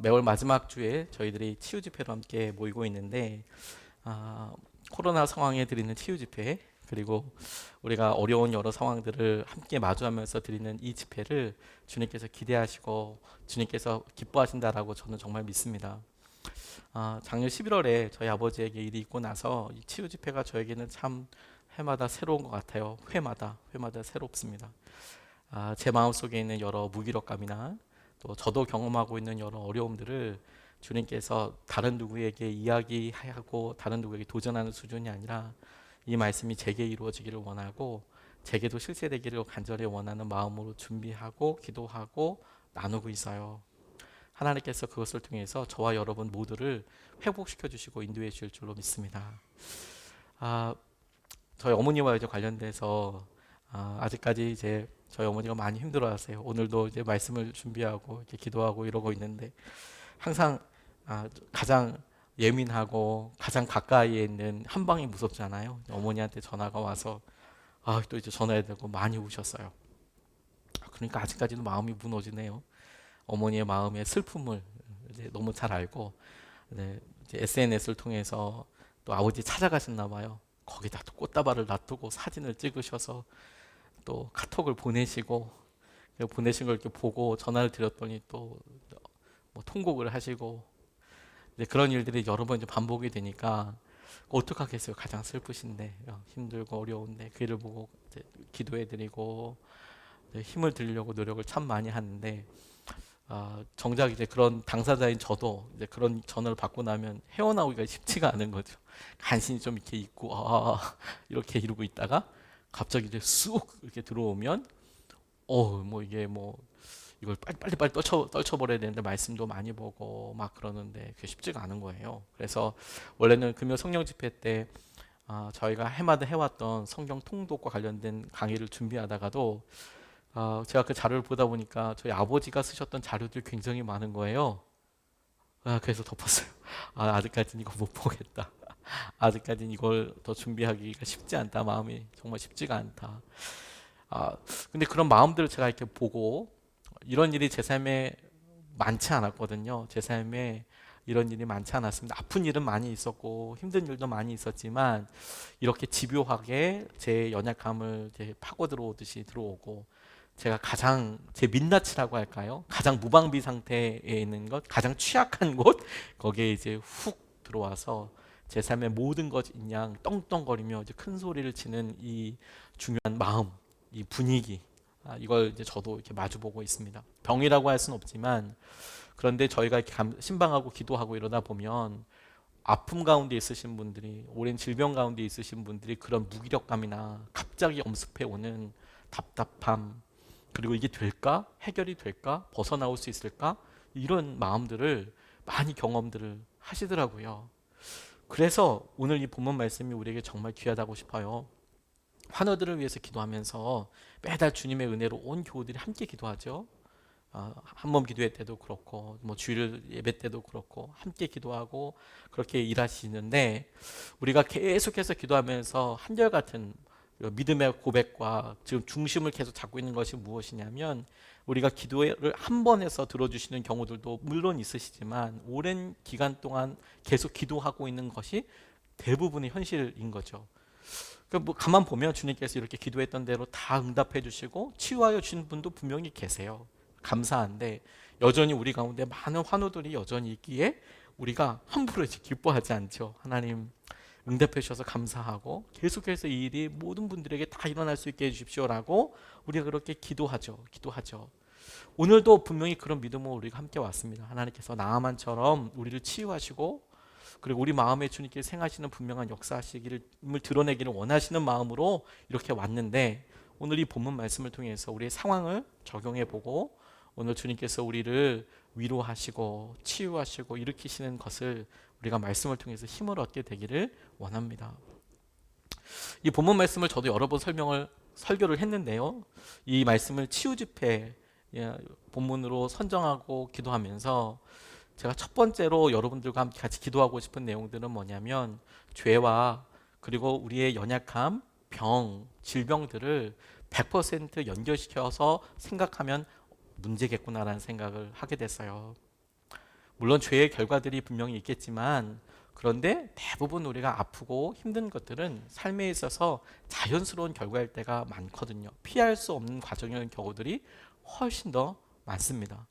매월 마지막 주에 저희들이 치유 집회로 함께 모이고 있는데 코로나 상황에 드리는 치유 집회 그리고 우리가 어려운 여러 상황들을 함께 마주하면서 드리는 이 집회를 주님께서 기대하시고 주님께서 기뻐하신다라고 저는 정말 믿습니다. 작년 11월에 저희 아버지에게 일이 있고 나서 이 치유 집회가 저에게는 참 해마다 새로운 것 같아요. 회마다 새롭습니다. 제 마음속에 있는 여러 무기력감이나 또 저도 경험하고 있는 여러 어려움들을 주님께서 다른 누구에게 이야기하고 다른 누구에게 도전하는 수준이 아니라 이 말씀이 제게 이루어지기를 원하고 제게도 실제되기를 간절히 원하는 마음으로 준비하고 기도하고 나누고 있어요. 하나님께서 그것을 통해서 저와 여러분 모두를 회복시켜 주시고 인도해 주실 줄로 믿습니다. 아, 저희 어머니와 이제 관련돼서 아직까지 이제 저희 어머니가 많이 힘들어하세요. 오늘도 이제 말씀을 준비하고 이렇게 기도하고 이러고 있는데 항상 가장 예민하고 가장 가까이에 있는 한방이 무섭잖아요. 어머니한테 전화가 와서 또 이제 전화해야 되고 많이 우셨어요. 그러니까 아직까지도 마음이 무너지네요. 어머니의 마음의 슬픔을 이제 너무 잘 알고 이제 SNS를 통해서 또 아버지 찾아가셨나 봐요. 거기다 또 꽃다발을 놔두고 사진을 찍으셔서 또 카톡을 보내시고 보내신 걸 이렇게 보고 전화를 드렸더니 또 뭐 통곡을 하시고 그런 일들이 여러 번 이제 반복이 되니까 어떡하겠어요. 가장 슬프신데 힘들고 어려운데 그 일을 보고 이제 기도해드리고 힘을 드리려고 노력을 참 많이 하는데 정작 이제 그런 당사자인 저도 이제 그런 전화를 받고 나면 헤어나오기가 쉽지가 않은 거죠. 간신히 좀 이렇게 있고 이렇게 이러고 있다가 갑자기 이제 쑥 이렇게 들어오면 뭐 이게 뭐 이걸 빨리 떨쳐버려야 되는데 말씀도 많이 보고 막 그러는데 그게 쉽지가 않은 거예요. 그래서 원래는 금요 성령 집회 때 저희가 해마다 해왔던 성경 통독과 관련된 강의를 준비하다가도 제가 그 자료를 보다 보니까 저희 아버지가 쓰셨던 자료들이 굉장히 많은 거예요. 그래서 덮었어요. 아직까지는 이거 못 보겠다. 아직까지는 이걸 더 준비하기가 쉽지 않다. 마음이 정말 쉽지가 않다. 근데 그런 마음들을 제가 이렇게 보고 이런 일이 제 삶에 많지 않았거든요. 제 삶에 이런 일이 많지 않았습니다. 아픈 일은 많이 있었고 힘든 일도 많이 있었지만 이렇게 집요하게 제 연약함을 이제 파고 들어오듯이 들어오고 제가 가장 제 민낯이라고 할까요? 가장 무방비 상태에 있는 것, 가장 취약한 곳 거기에 이제 훅 들어와서 제 삶의 모든 것인 양 떵떵거리며 이제 큰 소리를 치는 이 중요한 마음, 이 분위기 이걸 이제 저도 이렇게 마주보고 있습니다. 병이라고 할 수는 없지만 그런데 저희가 이렇게 신방하고 기도하고 이러다 보면 아픔 가운데 있으신 분들이 오랜 질병 가운데 있으신 분들이 그런 무기력감이나 갑자기 엄습해 오는 답답함 그리고 이게 될까? 해결이 될까? 벗어나올 수 있을까? 이런 마음들을 많이 경험들을 하시더라고요. 그래서 오늘 이 본문 말씀이 우리에게 정말 귀하다고 싶어요. 환우들을 위해서 기도하면서 매달 주님의 은혜로 온 교우들이 함께 기도하죠. 한몸 기도회 때도 그렇고 뭐 주일 예배 때도 그렇고 함께 기도하고 그렇게 일하시는데 우리가 계속해서 기도하면서 한결같은 믿음의 고백과 지금 중심을 계속 잡고 있는 것이 무엇이냐면 우리가 기도를 한 번 해서 들어주시는 경우들도 물론 있으시지만 오랜 기간 동안 계속 기도하고 있는 것이 대부분의 현실인 거죠. 뭐 가만 보면 주님께서 이렇게 기도했던 대로 다 응답해 주시고 치유하여 주신 분도 분명히 계세요. 감사한데 여전히 우리 가운데 많은 환우들이 여전히 있기에 우리가 함부로 기뻐하지 않죠. 하나님 응답해 주셔서 감사하고 계속해서 이 일이 모든 분들에게 다 일어날 수 있게 해주십시오라고 우리가 그렇게 기도하죠. 오늘도 분명히 그런 믿음으로 우리가 함께 왔습니다. 하나님께서 나아만처럼 우리를 치유하시고 그리고 우리 마음에 주님께서 행하시는 분명한 역사하시기를 드러내기를 원하시는 마음으로 이렇게 왔는데 오늘 이 본문 말씀을 통해서 우리의 상황을 적용해보고 오늘 주님께서 우리를 위로하시고 치유하시고 일으키시는 것을 우리가 말씀을 통해서 힘을 얻게 되기를 원합니다. 이 본문 말씀을 저도 여러 번 설교를 했는데요. 이 말씀을 치유 집회 본문으로 선정하고 기도하면서 제가 첫 번째로 여러분들과 함께 같이 기도하고 싶은 내용들은 뭐냐면 죄와 그리고 우리의 연약함, 병, 질병들을 100% 연결시켜서 생각하면 문제겠구나라는 생각을 하게 됐어요. 물론 죄의 결과들이 분명히 있겠지만 그런데 대부분 우리가 아프고 힘든 것들은 삶에 있어서 자연스러운 결과일 때가 많거든요. 피할 수 없는 과정인 경우들이 훨씬 더 많습니다.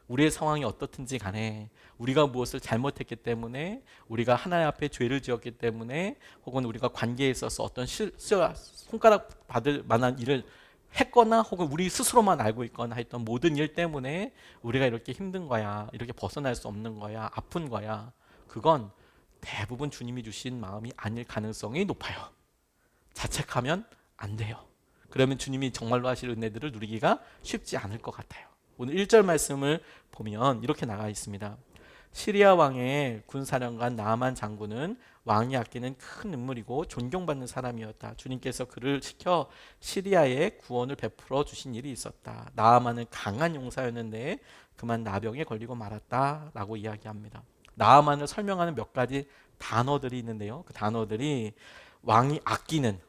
우리의 상황이 어떻든지 간에 우리가 무엇을 잘못했기 때문에, 우리가 하나님 앞에 죄를 지었기 때문에, 혹은 우리가 관계에 있어서 어떤 손가락 받을 만한 일을 했거나 혹은 우리 스스로만 알고 있거나 했던 모든 일 때문에 우리가 이렇게 힘든 거야, 이렇게 벗어날 수 없는 거야, 아픈 거야. 그건 대부분 주님이 주신 마음이 아닐 가능성이 높아요. 자책하면 안 돼요. 그러면 주님이 정말로 하실 은혜들을 누리기가 쉽지 않을 것 같아요. 오늘 1절 말씀을 보면 이렇게 나가 있습니다. 시리아 왕의 군사령관 나아만 장군은 왕이 아끼는 큰 인물이고 존경받는 사람이었다. 주님께서 그를 시켜 시리아에 구원을 베풀어 주신 일이 있었다. 나아만은 강한 용사였는데 그만 나병에 걸리고 말았다 라고 이야기합니다. 나아만을 설명하는 몇 가지 단어들이 있는데요. 그 단어들이 왕이 아끼는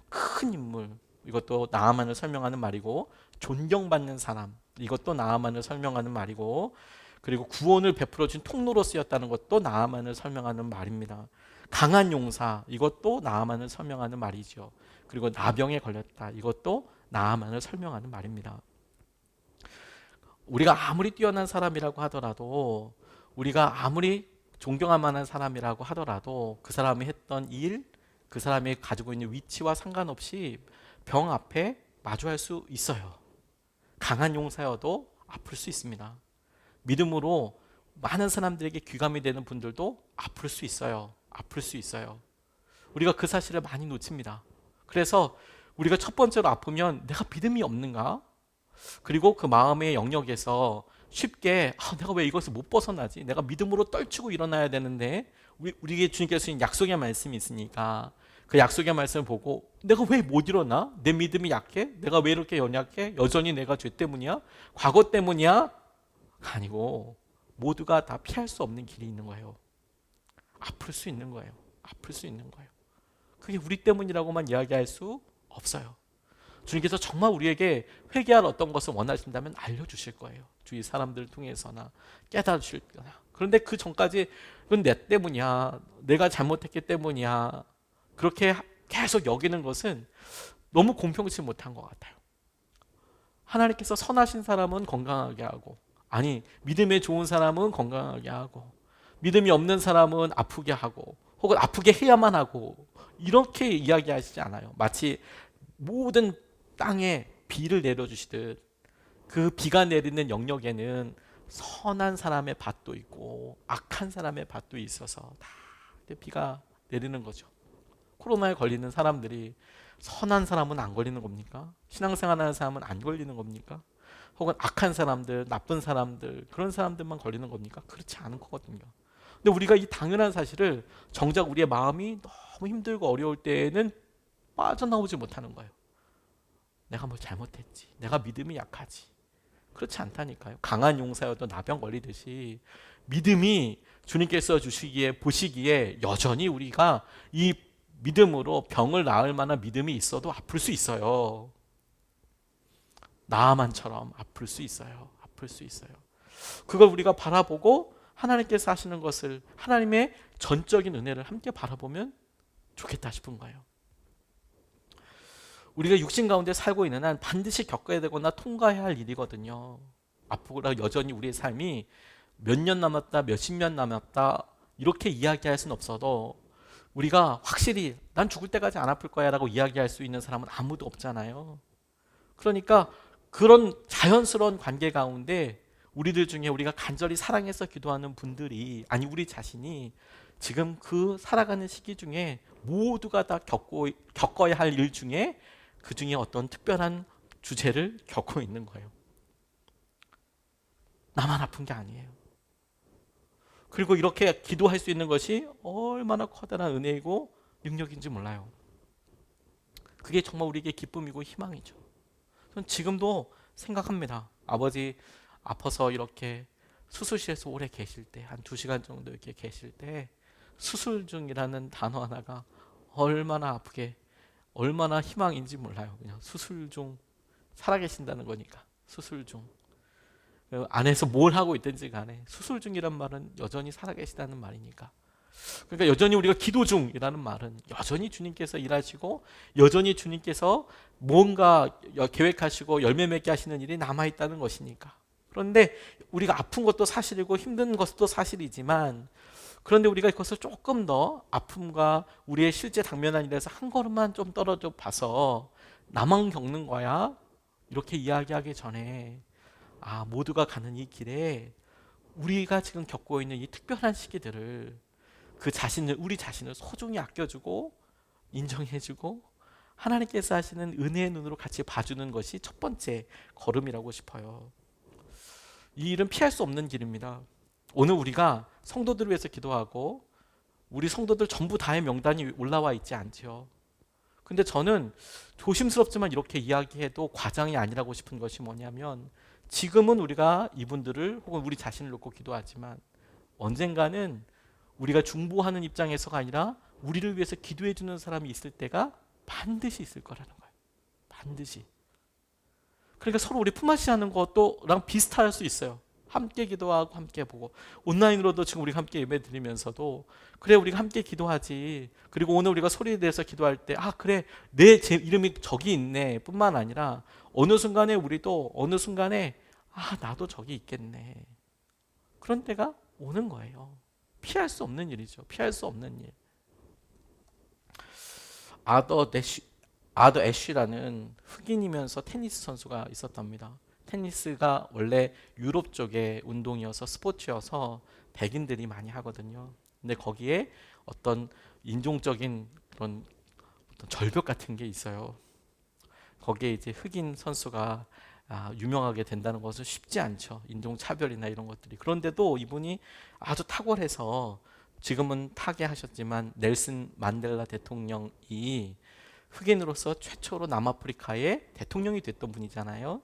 큰 인물, 이것도 나아만을 설명하는 말이고, 존경받는 사람, 이것도 나아만을 설명하는 말이고, 그리고 구원을 베풀어 준 통로로 쓰였다는 것도 나아만을 설명하는 말입니다. 강한 용사, 이것도 나아만을 설명하는 말이죠. 그리고 나병에 걸렸다, 이것도 나아만을 설명하는 말입니다. 우리가 아무리 뛰어난 사람이라고 하더라도, 우리가 아무리 존경할 만한 사람이라고 하더라도 그 사람이 했던 일, 그 사람이 가지고 있는 위치와 상관없이 병 앞에 마주할 수 있어요. 강한 용사여도 아플 수 있습니다. 믿음으로 많은 사람들에게 귀감이 되는 분들도 아플 수 있어요. 아플 수 있어요. 우리가 그 사실을 많이 놓칩니다. 그래서 우리가 첫 번째로 아프면 내가 믿음이 없는가? 그리고 그 마음의 영역에서 쉽게 내가 왜 이것을 못 벗어나지? 내가 믿음으로 떨치고 일어나야 되는데, 우리에게 주님께서 주신 약속의 말씀이 있으니까 그 약속의 말씀을 보고 내가 왜 못 일어나? 내 믿음이 약해? 내가 왜 이렇게 연약해? 여전히 내가 죄 때문이야? 과거 때문이야? 아니고 모두가 다 피할 수 없는 길이 있는 거예요. 아플 수 있는 거예요. 아플 수 있는 거예요. 그게 우리 때문이라고만 이야기할 수 없어요. 주님께서 정말 우리에게 회개할 어떤 것을 원하신다면 알려주실 거예요. 주위 사람들을 통해서나 깨달으실 거나. 그런데 그 전까지 그건 내 때문이야, 내가 잘못했기 때문이야, 그렇게 계속 여기는 것은 너무 공평치 못한 것 같아요. 하나님께서 선하신 사람은 건강하게 하고, 아니 믿음에 좋은 사람은 건강하게 하고, 믿음이 없는 사람은 아프게 하고, 혹은 아프게 해야만 하고, 이렇게 이야기하시지 않아요. 마치 모든 땅에 비를 내려주시듯 그 비가 내리는 영역에는 선한 사람의 밭도 있고 악한 사람의 밭도 있어서 다 비가 내리는 거죠. 코로나에 걸리는 사람들이 선한 사람은 안 걸리는 겁니까? 신앙생활하는 사람은 안 걸리는 겁니까? 혹은 악한 사람들, 나쁜 사람들, 그런 사람들만 걸리는 겁니까? 그렇지 않은 거거든요. 근데 우리가 이 당연한 사실을 정작 우리의 마음이 너무 힘들고 어려울 때에는 빠져나오지 못하는 거예요. 내가 뭘 잘못했지, 내가 믿음이 약하지. 그렇지 않다니까요. 강한 용사여도 나병 걸리듯이 믿음이 주님께서 주시기에 보시기에 여전히 우리가 이 믿음으로 병을 나을 만한 믿음이 있어도 아플 수 있어요. 나아만처럼 아플 수 있어요. 아플 수 있어요. 그걸 우리가 바라보고 하나님께서 하시는 것을, 하나님의 전적인 은혜를 함께 바라보면 좋겠다 싶은 거예요. 우리가 육신 가운데 살고 있는 한 반드시 겪어야 되거나 통과해야 할 일이거든요. 앞으로 여전히 우리의 삶이 몇 년 남았다, 몇십 년 남았다 이렇게 이야기할 수는 없어도, 우리가 확실히 난 죽을 때까지 안 아플 거야 라고 이야기할 수 있는 사람은 아무도 없잖아요. 그러니까 그런 자연스러운 관계 가운데 우리들 중에 우리가 간절히 사랑해서 기도하는 분들이, 아니 우리 자신이 지금 그 살아가는 시기 중에 모두가 다 겪어야 할 일 중에 그 중에 어떤 특별한 주제를 겪고 있는 거예요. 나만 아픈 게 아니에요. 그리고 이렇게 기도할 수 있는 것이 얼마나 커다란 은혜이고 능력인지 몰라요. 그게 정말 우리에게 기쁨이고 희망이죠. 저는 지금도 생각합니다. 아버지 아파서 이렇게 수술실에서 오래 계실 때, 한 2시간 정도 이렇게 계실 때 수술 중이라는 단어 하나가 얼마나 아프게, 얼마나 희망인지 몰라요. 그냥 수술 중, 살아계신다는 거니까 수술 중. 안에서 뭘 하고 있든지 간에 수술 중이란 말은 여전히 살아계시다는 말이니까. 그러니까 여전히 우리가 기도 중이라는 말은 여전히 주님께서 일하시고 여전히 주님께서 뭔가 계획하시고 열매 맺게 하시는 일이 남아있다는 것이니까. 그런데 우리가 아픈 것도 사실이고 힘든 것도 사실이지만, 그런데 우리가 그것을 조금 더 아픔과 우리의 실제 당면한 일에서 한 걸음만 좀 떨어져 봐서 나만 겪는 거야 이렇게 이야기하기 전에, 모두가 가는 이 길에 우리가 지금 겪고 있는 이 특별한 시기들을 우리 자신을 소중히 아껴주고 인정해주고 하나님께서 하시는 은혜의 눈으로 같이 봐주는 것이 첫 번째 걸음이라고 싶어요. 이 일은 피할 수 없는 길입니다. 오늘 우리가 성도들을 위해서 기도하고 우리 성도들 전부 다의 명단이 올라와 있지 않죠. 근데 저는 조심스럽지만 이렇게 이야기해도 과장이 아니라고 싶은 것이 뭐냐면, 지금은 우리가 이분들을 혹은 우리 자신을 놓고 기도하지만 언젠가는 우리가 중보하는 입장에서가 아니라 우리를 위해서 기도해 주는 사람이 있을 때가 반드시 있을 거라는 거예요. 반드시. 그러니까 서로 우리 품앗이 하는 것도랑 비슷할 수 있어요. 함께 기도하고 함께 보고, 온라인으로도 지금 우리가 함께 예배 드리면서도 그래 우리가 함께 기도하지, 그리고 오늘 우리가 소리에 대해서 기도할 때 그래 제 이름이 저기 있네 뿐만 아니라 어느 순간에 우리도 어느 순간에 나도 저기 있겠네, 그런 때가 오는 거예요. 피할 수 없는 일이죠. 피할 수 없는 일. 아더 애쉬라는 흑인이면서 테니스 선수가 있었답니다. 테니스가 원래 유럽 쪽의 운동이어서 스포츠여서 백인들이 많이 하거든요. 근데 거기에 어떤 인종적인 그런 어떤 절벽 같은 게 있어요. 거기에 이제 흑인 선수가 유명하게 된다는 것은 쉽지 않죠. 인종 차별이나 이런 것들이. 그런데도 이분이 아주 탁월해서, 지금은 타계하셨지만 넬슨 만델라 대통령이 흑인으로서 최초로 남아프리카의 대통령이 됐던 분이잖아요.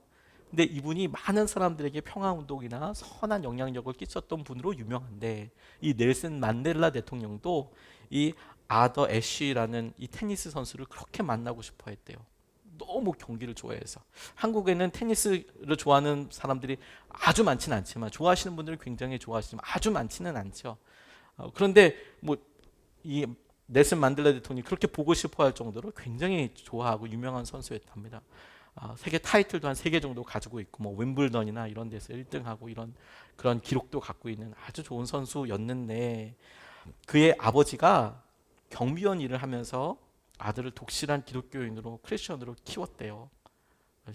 근데 이분이 많은 사람들에게 평화운동이나 선한 영향력을 끼쳤던 분으로 유명한데, 이 넬슨 만델라 대통령도 이 아더 애쉬라는 이 테니스 선수를 그렇게 만나고 싶어 했대요. 너무 경기를 좋아해서. 한국에는 테니스를 좋아하는 사람들이 아주 많지는 않지만, 좋아하시는 분들은 굉장히 좋아하시지만 아주 많지는 않죠. 그런데 이 넬슨 만델라 대통령이 그렇게 보고 싶어 할 정도로 굉장히 좋아하고 유명한 선수였답니다. 세계 타이틀도 한 3개 정도 가지고 있고, 윈블던이나 이런 데서 1등하고 그런 기록도 갖고 있는 아주 좋은 선수였는데, 그의 아버지가 경비원 일을 하면서 아들을 독실한 기독교인으로, 크리스천으로 키웠대요.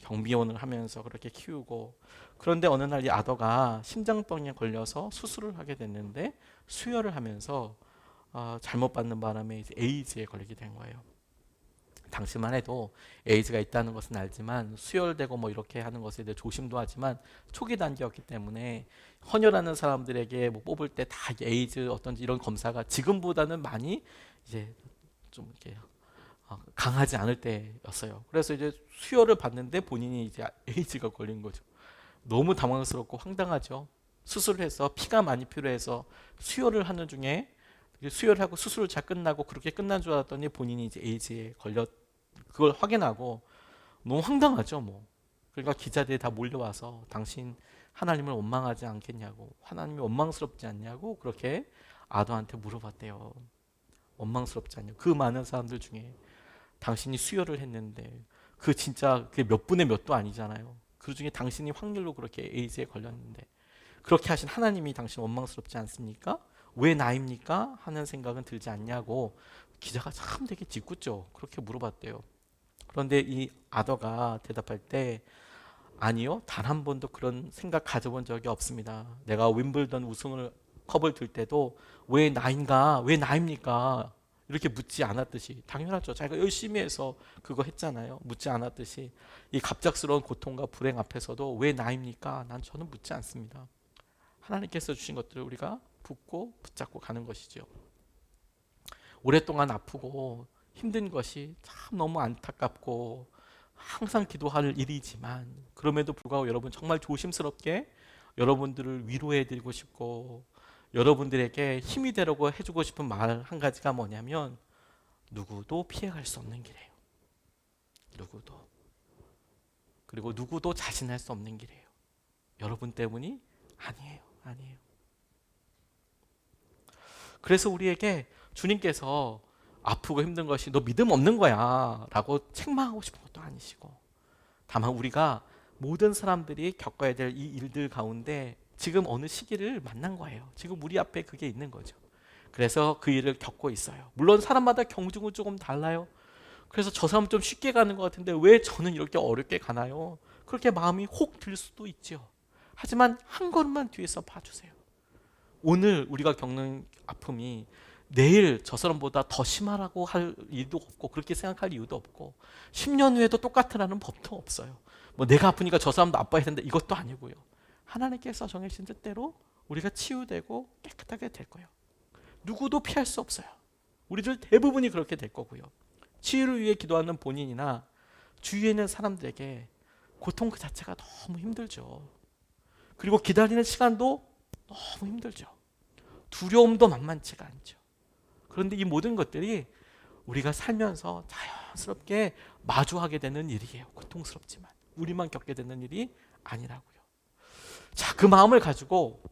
경비원을 하면서 그렇게 키우고, 그런데 어느 날 이 아더가 심장병에 걸려서 수술을 하게 됐는데, 수혈을 하면서 잘못 받는 바람에 이제 에이즈에 걸리게 된 거예요. 당시만 해도 에이즈가 있다는 것은 알지만 수혈되고 이렇게 하는 것에 대해 조심도 하지만 초기 단계였기 때문에 헌혈하는 사람들에게 뽑을 때 다 에이즈 어떤지 이런 검사가 지금보다는 많이 이제 좀 이렇게 강하지 않을 때였어요. 그래서 이제 수혈을 받는데 본인이 이제 에이즈가 걸린 거죠. 너무 당황스럽고 황당하죠. 수술을 해서 피가 많이 필요해서 수혈을 하는 중에, 수혈하고 수술을 잘 끝나고 그렇게 끝난 줄 알았더니 본인이 이제 에이즈에 그걸 확인하고 너무 황당하죠. 그러니까 기자들이 다 몰려와서 당신 하나님을 원망하지 않겠냐고, 하나님이 원망스럽지 않냐고 그렇게 아더한테 물어봤대요. 원망스럽지 않냐고. 그 많은 사람들 중에 당신이 수혈을 했는데 진짜 그게 몇 분의 몇도 아니잖아요. 그 중에 당신이 확률로 그렇게 에이즈에 걸렸는데 그렇게 하신 하나님이 당신 원망스럽지 않습니까? 왜 나입니까? 하는 생각은 들지 않냐고 기자가 참 되게 짓궂죠. 그렇게 물어봤대요. 그런데 이 아더가 대답할 때, 아니요, 단 한 번도 그런 생각 가져본 적이 없습니다. 내가 윈블던 컵을 들 때도 왜 나인가, 왜 나입니까? 이렇게 묻지 않았듯이, 당연하죠. 자기가 열심히 해서 그거 했잖아요. 묻지 않았듯이 이 갑작스러운 고통과 불행 앞에서도 왜 나입니까? 저는 묻지 않습니다. 하나님께서 주신 것들을 우리가 붙잡고 가는 것이죠. 오랫동안 아프고 힘든 것이 참 너무 안타깝고 항상 기도할 일이지만, 그럼에도 불구하고 여러분 정말 조심스럽게 여러분들을 위로해드리고 싶고 여러분들에게 힘이 되려고 해주고 싶은 말 한 가지가 뭐냐면, 누구도 피해갈 수 없는 길이에요. 누구도. 그리고 누구도 자신할 수 없는 길이에요. 여러분 때문이 아니에요. 아니에요. 그래서 우리에게 주님께서 아프고 힘든 것이 너 믿음 없는 거야 라고 책망하고 싶은 것도 아니시고, 다만 우리가 모든 사람들이 겪어야 될 이 일들 가운데 지금 어느 시기를 만난 거예요. 지금 우리 앞에 그게 있는 거죠. 그래서 그 일을 겪고 있어요. 물론 사람마다 경중은 조금 달라요. 그래서 저 사람은 좀 쉽게 가는 것 같은데 왜 저는 이렇게 어렵게 가나요? 그렇게 마음이 혹 들 수도 있죠. 하지만 한 걸음만 뒤에서 봐주세요. 오늘 우리가 겪는 아픔이 내일 저 사람보다 더 심하라고 할 이유도 없고, 그렇게 생각할 이유도 없고, 10년 후에도 똑같으라는 법도 없어요. 뭐 내가 아프니까 저 사람도 아파야 된다 이것도 아니고요. 하나님께서 정해진 뜻대로 우리가 치유되고 깨끗하게 될 거예요. 누구도 피할 수 없어요. 우리들 대부분이 그렇게 될 거고요. 치유를 위해 기도하는 본인이나 주위에 있는 사람들에게 고통 그 자체가 너무 힘들죠. 그리고 기다리는 시간도 너무 힘들죠. 두려움도 만만치가 않죠. 그런데 이 모든 것들이 우리가 살면서 자연스럽게 마주하게 되는 일이에요. 고통스럽지만 우리만 겪게 되는 일이 아니라고요. 자, 그 마음을 가지고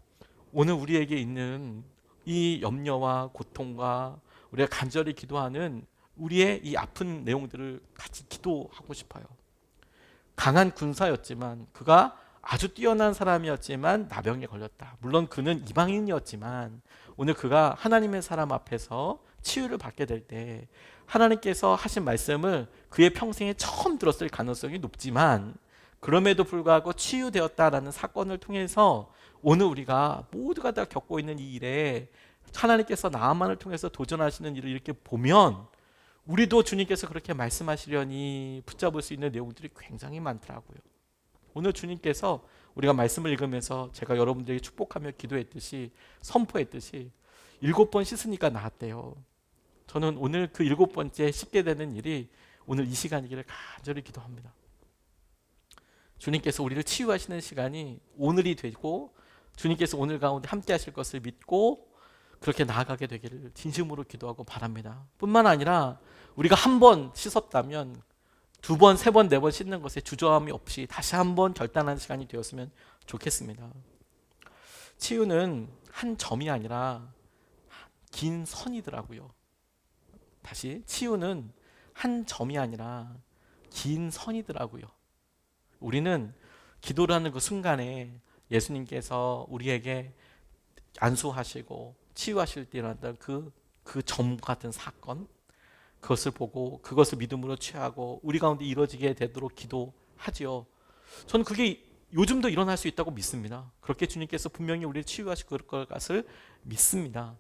오늘 우리에게 있는 이 염려와 고통과 우리가 간절히 기도하는 우리의 이 아픈 내용들을 같이 기도하고 싶어요. 강한 군사였지만, 그가 아주 뛰어난 사람이었지만 나병에 걸렸다. 물론 그는 이방인이었지만 오늘 그가 하나님의 사람 앞에서 치유를 받게 될 때 하나님께서 하신 말씀을 그의 평생에 처음 들었을 가능성이 높지만, 그럼에도 불구하고 치유되었다라는 사건을 통해서 오늘 우리가 모두가 다 겪고 있는 이 일에 하나님께서 나만을 통해서 도전하시는 일을 이렇게 보면 우리도 주님께서 그렇게 말씀하시려니 붙잡을 수 있는 내용들이 굉장히 많더라고요. 오늘 주님께서 우리가 말씀을 읽으면서 제가 여러분들에게 축복하며 기도했듯이, 선포했듯이 7번 씻으니까 나았대요. 저는 오늘 그 7번째 씻게 되는 일이 오늘 이 시간이기를 간절히 기도합니다. 주님께서 우리를 치유하시는 시간이 오늘이 되고, 주님께서 오늘 가운데 함께 하실 것을 믿고 그렇게 나아가게 되기를 진심으로 기도하고 바랍니다. 뿐만 아니라 우리가 한 번 씻었다면 2번, 3번, 4번 씻는 것에 주저함이 없이 다시 한번 결단하는 시간이 되었으면 좋겠습니다. 치유는 한 점이 아니라 긴 선이더라고요. 다시, 치유는 한 점이 아니라 긴 선이더라고요. 우리는 기도를 하는 그 순간에 예수님께서 우리에게 안수하시고 치유하실 때 일어났던 그 점 같은 사건, 그것을 보고 그것을 믿음으로 취하고 우리 가운데 이루어지게 되도록 기도하지요. 저는 그게 요즘도 일어날 수 있다고 믿습니다. 그렇게 주님께서 분명히 우리를 치유하실 것을 믿습니다.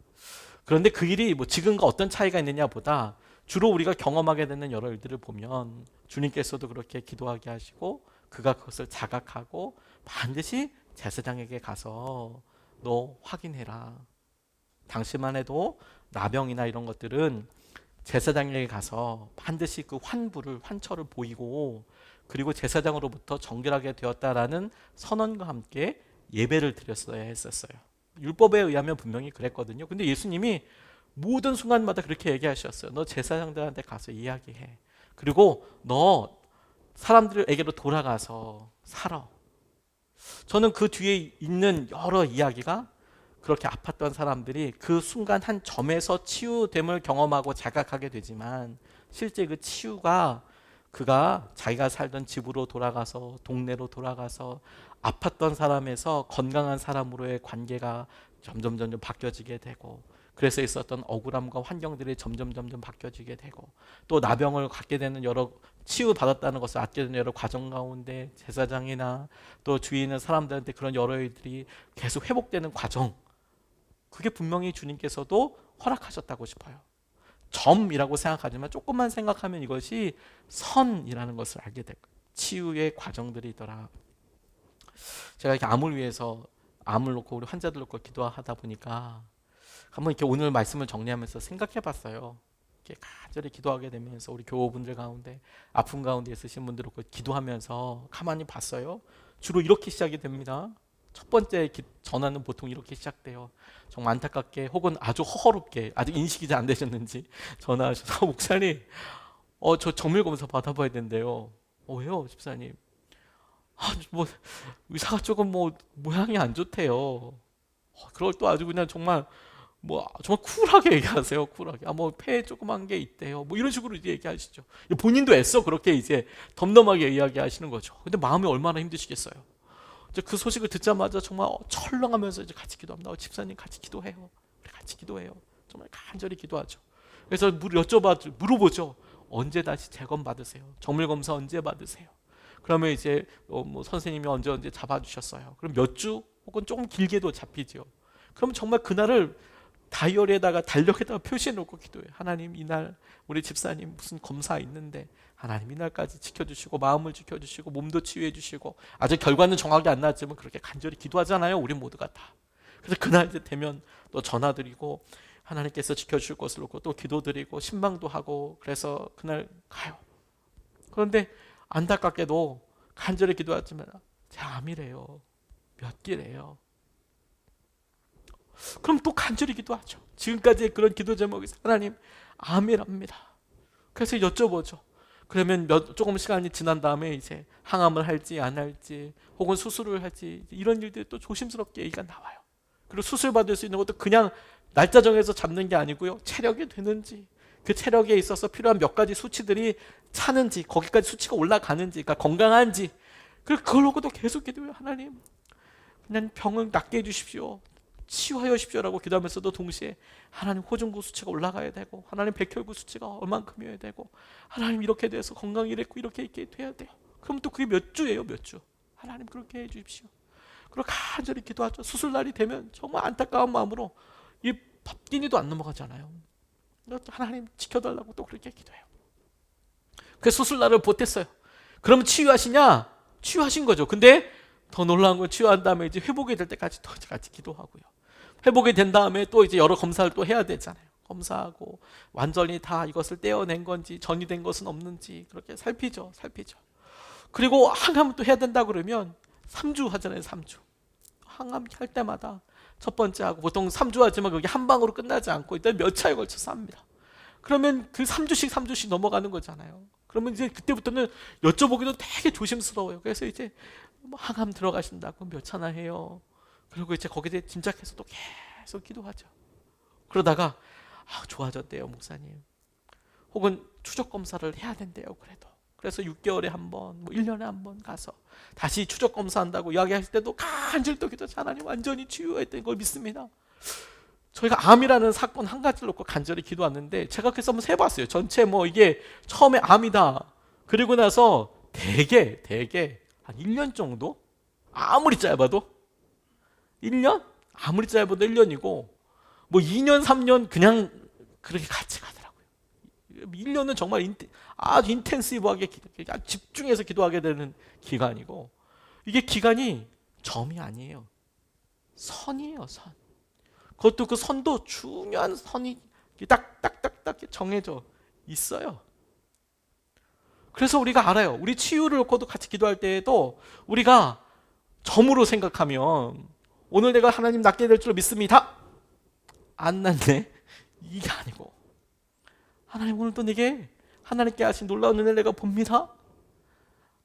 그런데 그 일이 뭐 지금과 어떤 차이가 있느냐 보다 주로 우리가 경험하게 되는 여러 일들을 보면 주님께서도 그렇게 기도하게 하시고 그가 그것을 자각하고 반드시 제사장에게 가서 너 확인해라. 당시만 해도 나병이나 이런 것들은 제사장에게 가서 반드시 그 환처를 보이고, 그리고 제사장으로부터 정결하게 되었다라는 선언과 함께 예배를 드렸어야 했었어요. 율법에 의하면 분명히 그랬거든요. 근데 예수님이 모든 순간마다 그렇게 얘기하셨어요. 너 제사장들한테 가서 이야기해. 그리고 너 사람들에게로 돌아가서 살아. 저는 그 뒤에 있는 여러 이야기가 그렇게 아팠던 사람들이 그 순간 한 점에서 치유됨을 경험하고 자각하게 되지만, 실제 그 치유가 그가 자기가 살던 집으로 돌아가서 동네로 돌아가서 아팠던 사람에서 건강한 사람으로의 관계가 점점 바뀌어지게 되고, 그래서 있었던 억울함과 환경들이 점점 바뀌어지게 되고, 또 나병을 갖게 되는 여러 치유받았다는 것을 얻게 되는 여러 과정 가운데 제사장이나 또 주위에 있는 사람들한테 그런 여러 일들이 계속 회복되는 과정, 그게 분명히 주님께서도 허락하셨다고 싶어요. 점이라고 생각하지만 조금만 생각하면 이것이 선이라는 것을 알게 될 거예요. 치유의 과정들이더라. 제가 이렇게 암을 위해서 암을 놓고 우리 환자들 놓고 기도하다 보니까 한번 이렇게 오늘 말씀을 정리하면서 생각해 봤어요. 이렇게 간절히 기도하게 되면서 우리 교우분들 가운데 아픔 가운데 있으신 분들 놓고 기도하면서 가만히 봤어요. 주로 이렇게 시작이 됩니다. 첫 번째 전화는 보통 이렇게 시작돼요. 정말 안타깝게 혹은 아주 허허롭게, 아직 인식이 잘 안 되셨는지 전화하셔서 목사님, 저 정밀 검사 받아봐야 된대요. 왜요, 집사님? 뭐 의사가 조금 뭐 모양이 안 좋대요. 그걸 또 아주 그냥 정말 뭐 정말 쿨하게 얘기하세요. 쿨하게. 뭐 폐에 조그만 게 있대요. 뭐 이런 식으로 이제 얘기하시죠. 본인도 애써 그렇게 이제 덤덤하게 이야기하시는 거죠. 근데 마음이 얼마나 힘드시겠어요. 이제 그 소식을 듣자마자 정말 철렁하면서 이제 같이 기도합니다. 집사님 같이 기도해요. 우리 같이 기도해요. 정말 간절히 기도하죠. 그래서 물어보죠. 언제 다시 재검 받으세요? 정밀 검사 언제 받으세요? 그러면 이제 뭐 선생님이 언제 잡아주셨어요. 그럼 몇 주 혹은 조금 길게도 잡히죠. 그럼 정말 그날을 다이어리에다가 달력에다가 표시해 놓고 기도해요. 하나님 이날 우리 집사님 무슨 검사 있는데 하나님 이날까지 지켜주시고 마음을 지켜주시고 몸도 치유해 주시고 아직 결과는 정확히 안 나왔지만 그렇게 간절히 기도하잖아요. 우리 모두가 다. 그래서 그날 이제 되면 또 전화드리고 하나님께서 지켜주실 것을 놓고 또 기도드리고 신방도 하고 그래서 그날 가요. 그런데 안타깝게도 간절히 기도하지만 제 암이래요. 몇 기래요. 그럼 또 간절히 기도하죠. 지금까지 그런 기도 제목이 하나님 암이랍니다. 그래서 여쭤보죠. 그러면 조금 시간이 지난 다음에 이제 항암을 할지 안 할지 혹은 수술을 할지 이런 일들이 또 조심스럽게 얘기가 나와요. 그리고 수술 받을 수 있는 것도 그냥 날짜 정해서 잡는 게 아니고요. 체력이 되는지 그 체력에 있어서 필요한 몇 가지 수치들이 차는지 거기까지 수치가 올라가는지 그러니까 건강한지 그걸 놓고도 계속 기도해요. 하나님 그냥 병은 낫게 해주십시오. 치유하여 주십시오라고 기도하면서도 동시에 하나님 호중구 수치가 올라가야 되고 하나님 백혈구 수치가 얼만큼이어야 되고 하나님 이렇게 돼서 건강이 이랬고 이렇게 돼야 돼요. 그럼 또 그게 몇 주예요? 몇 주? 하나님 그렇게 해 주십시오. 그리고 간절히 기도하죠. 수술날이 되면 정말 안타까운 마음으로 이 밥기니도 안 넘어가잖아요. 하나님 지켜달라고 또 그렇게 기도해요. 그 수술날을 보탰어요. 그러면 치유하시냐? 치유하신 거죠. 근데 더 놀라운 건 치유한 다음에 이제 회복이 될 때까지 또 같이 기도하고요. 회복이 된 다음에 또 이제 여러 검사를 또 해야 되잖아요. 검사하고 완전히 다 이것을 떼어낸 건지 전이된 것은 없는지 그렇게 살피죠. 그리고 항암을 또 해야 된다 그러면 3주 하잖아요. 3주. 항암 할 때마다 첫 번째 하고 보통 3주 하지만 그게 한 방으로 끝나지 않고 일단 몇 차에 걸쳐서 합니다. 그러면 그 3주씩 넘어가는 거잖아요. 그러면 이제 그때부터는 여쭤보기도 되게 조심스러워요. 그래서 이제 뭐 항암 들어가신다고 몇 차나 해요. 그리고 이제 거기에 짐작해서 또 계속 기도하죠. 그러다가 좋아졌대요, 목사님. 혹은 추적 검사를 해야 된대요, 그래도. 그래서 6개월에 한 번, 뭐 1년에 한 번 가서 다시 추적 검사한다고 이야기하실 때도 간절히 또 기도하죠. 하나님 완전히 치유했다는 걸 믿습니다. 저희가 암이라는 사건 한 가지를 놓고 간절히 기도하는데 제가 그래서 한번 세봤어요. 전체 뭐 이게 처음에 암이다. 그리고 나서 대개 한 1년 정도? 아무리 짧아도 1년? 아무리 짧아도 1년이고 뭐 2년, 3년 그냥 그렇게 같이 가더라고요. 1년은 정말 아주 인텐시브하게 집중해서 기도하게 되는 기간이고 이게 기간이 점이 아니에요. 선이에요, 선. 그것도 그 선도 중요한 선이 딱딱딱딱 정해져 있어요. 그래서 우리가 알아요. 우리 치유를 놓고도 같이 기도할 때에도 우리가 점으로 생각하면 오늘 내가 하나님 낫게 될 줄 믿습니다. 안 낫네. 이게 아니고 하나님 오늘도 내게 하나님께 하신 놀라운 은혜를 내가 봅니다.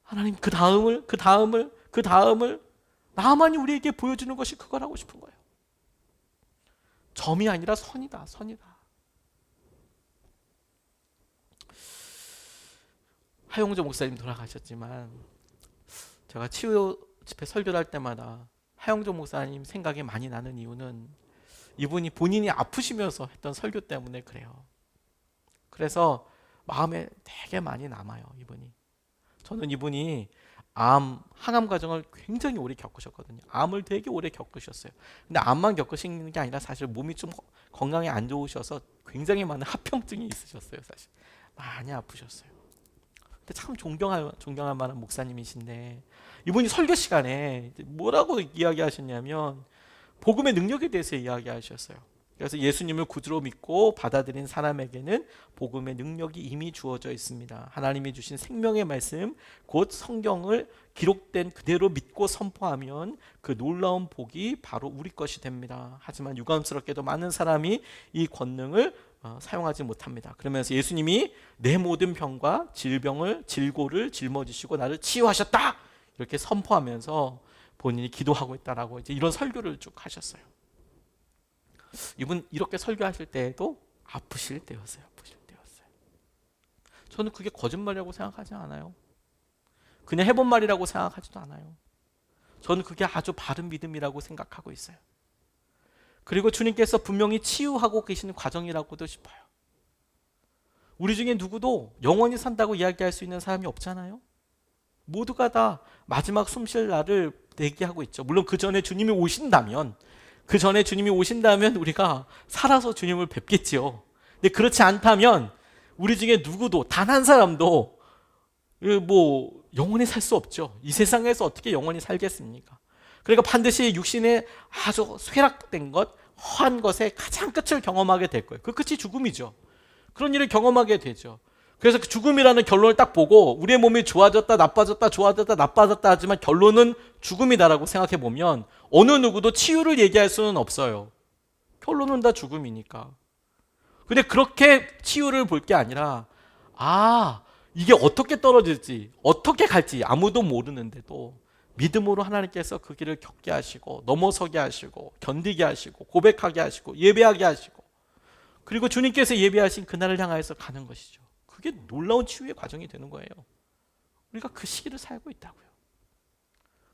하나님 그 다음을 나만이 우리에게 보여주는 것이 그걸 하고 싶은 거예요. 점이 아니라 선이다. 하용조 목사님 돌아가셨지만 제가 치유 집회 설교를 할 때마다 하용조 목사님 생각이 많이 나는 이유는 이분이 본인이 아프시면서 했던 설교 때문에 그래요. 그래서 마음에 되게 많이 남아요, 이분이. 저는 이분이 항암 과정을 굉장히 오래 겪으셨거든요. 암을 되게 오래 겪으셨어요. 근데 암만 겪으신 게 아니라 사실 몸이 좀 건강에 안 좋으셔서 굉장히 많은 합병증이 있으셨어요, 사실. 많이 아프셨어요. 근데 참 존경할 만한 목사님이신데 이분이 설교 시간에 뭐라고 이야기하셨냐면 복음의 능력에 대해서 이야기하셨어요. 그래서 예수님을 구주로 믿고 받아들인 사람에게는 복음의 능력이 이미 주어져 있습니다. 하나님이 주신 생명의 말씀, 곧 성경을 기록된 그대로 믿고 선포하면 그 놀라운 복이 바로 우리 것이 됩니다. 하지만 유감스럽게도 많은 사람이 이 권능을 사용하지 못합니다. 그러면서 예수님이 내 모든 병과 질고를 짊어지시고 나를 치유하셨다. 그렇게 선포하면서 본인이 기도하고 있다라고 이제 이런 설교를 쭉 하셨어요. 이분 이렇게 설교하실 때에도 아프실 때였어요. 저는 그게 거짓말이라고 생각하지 않아요. 그냥 해본 말이라고 생각하지도 않아요. 저는 그게 아주 바른 믿음이라고 생각하고 있어요. 그리고 주님께서 분명히 치유하고 계시는 과정이라고도 싶어요. 우리 중에 누구도 영원히 산다고 이야기할 수 있는 사람이 없잖아요. 모두가 다 마지막 숨쉴 날을 대기하고 있죠. 물론 그 전에 주님이 오신다면 우리가 살아서 주님을 뵙겠지요. 근데 그렇지 않다면 우리 중에 누구도 단 한 사람도 영원히 살 수 없죠. 이 세상에서 어떻게 영원히 살겠습니까? 그러니까 반드시 육신의 아주 쇠락된 것, 허한 것의 가장 끝을 경험하게 될 거예요. 그 끝이 죽음이죠. 그런 일을 경험하게 되죠. 그래서 그 죽음이라는 결론을 딱 보고 우리의 몸이 좋아졌다 나빠졌다 좋아졌다 나빠졌다 하지만 결론은 죽음이다라고 생각해 보면 어느 누구도 치유를 얘기할 수는 없어요. 결론은 다 죽음이니까. 근데 그렇게 치유를 볼 게 아니라 이게 어떻게 떨어질지 어떻게 갈지 아무도 모르는데도 믿음으로 하나님께서 그 길을 겪게 하시고 넘어서게 하시고 견디게 하시고 고백하게 하시고 예배하게 하시고 그리고 주님께서 예배하신 그날을 향하여서 가는 것이죠. 그게 놀라운 치유의 과정이 되는 거예요. 우리가 그 시기를 살고 있다고요.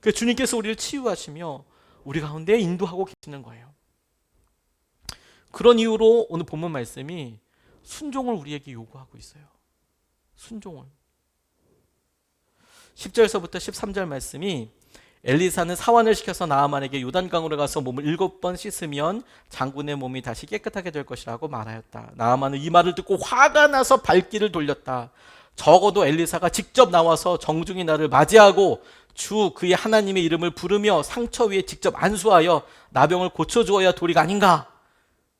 그래서 주님께서 우리를 치유하시며 우리 가운데 인도하고 계시는 거예요. 그런 이유로 오늘 본문 말씀이 순종을 우리에게 요구하고 있어요. 순종을. 10절서부터 13절 말씀이 엘리사는 사환을 시켜서 나아만에게 요단강으로 가서 몸을 7번 씻으면 장군의 몸이 다시 깨끗하게 될 것이라고 말하였다. 나아만은 이 말을 듣고 화가 나서 발길을 돌렸다. 적어도 엘리사가 직접 나와서 정중히 나를 맞이하고 주 그의 하나님의 이름을 부르며 상처 위에 직접 안수하여 나병을 고쳐주어야 도리가 아닌가.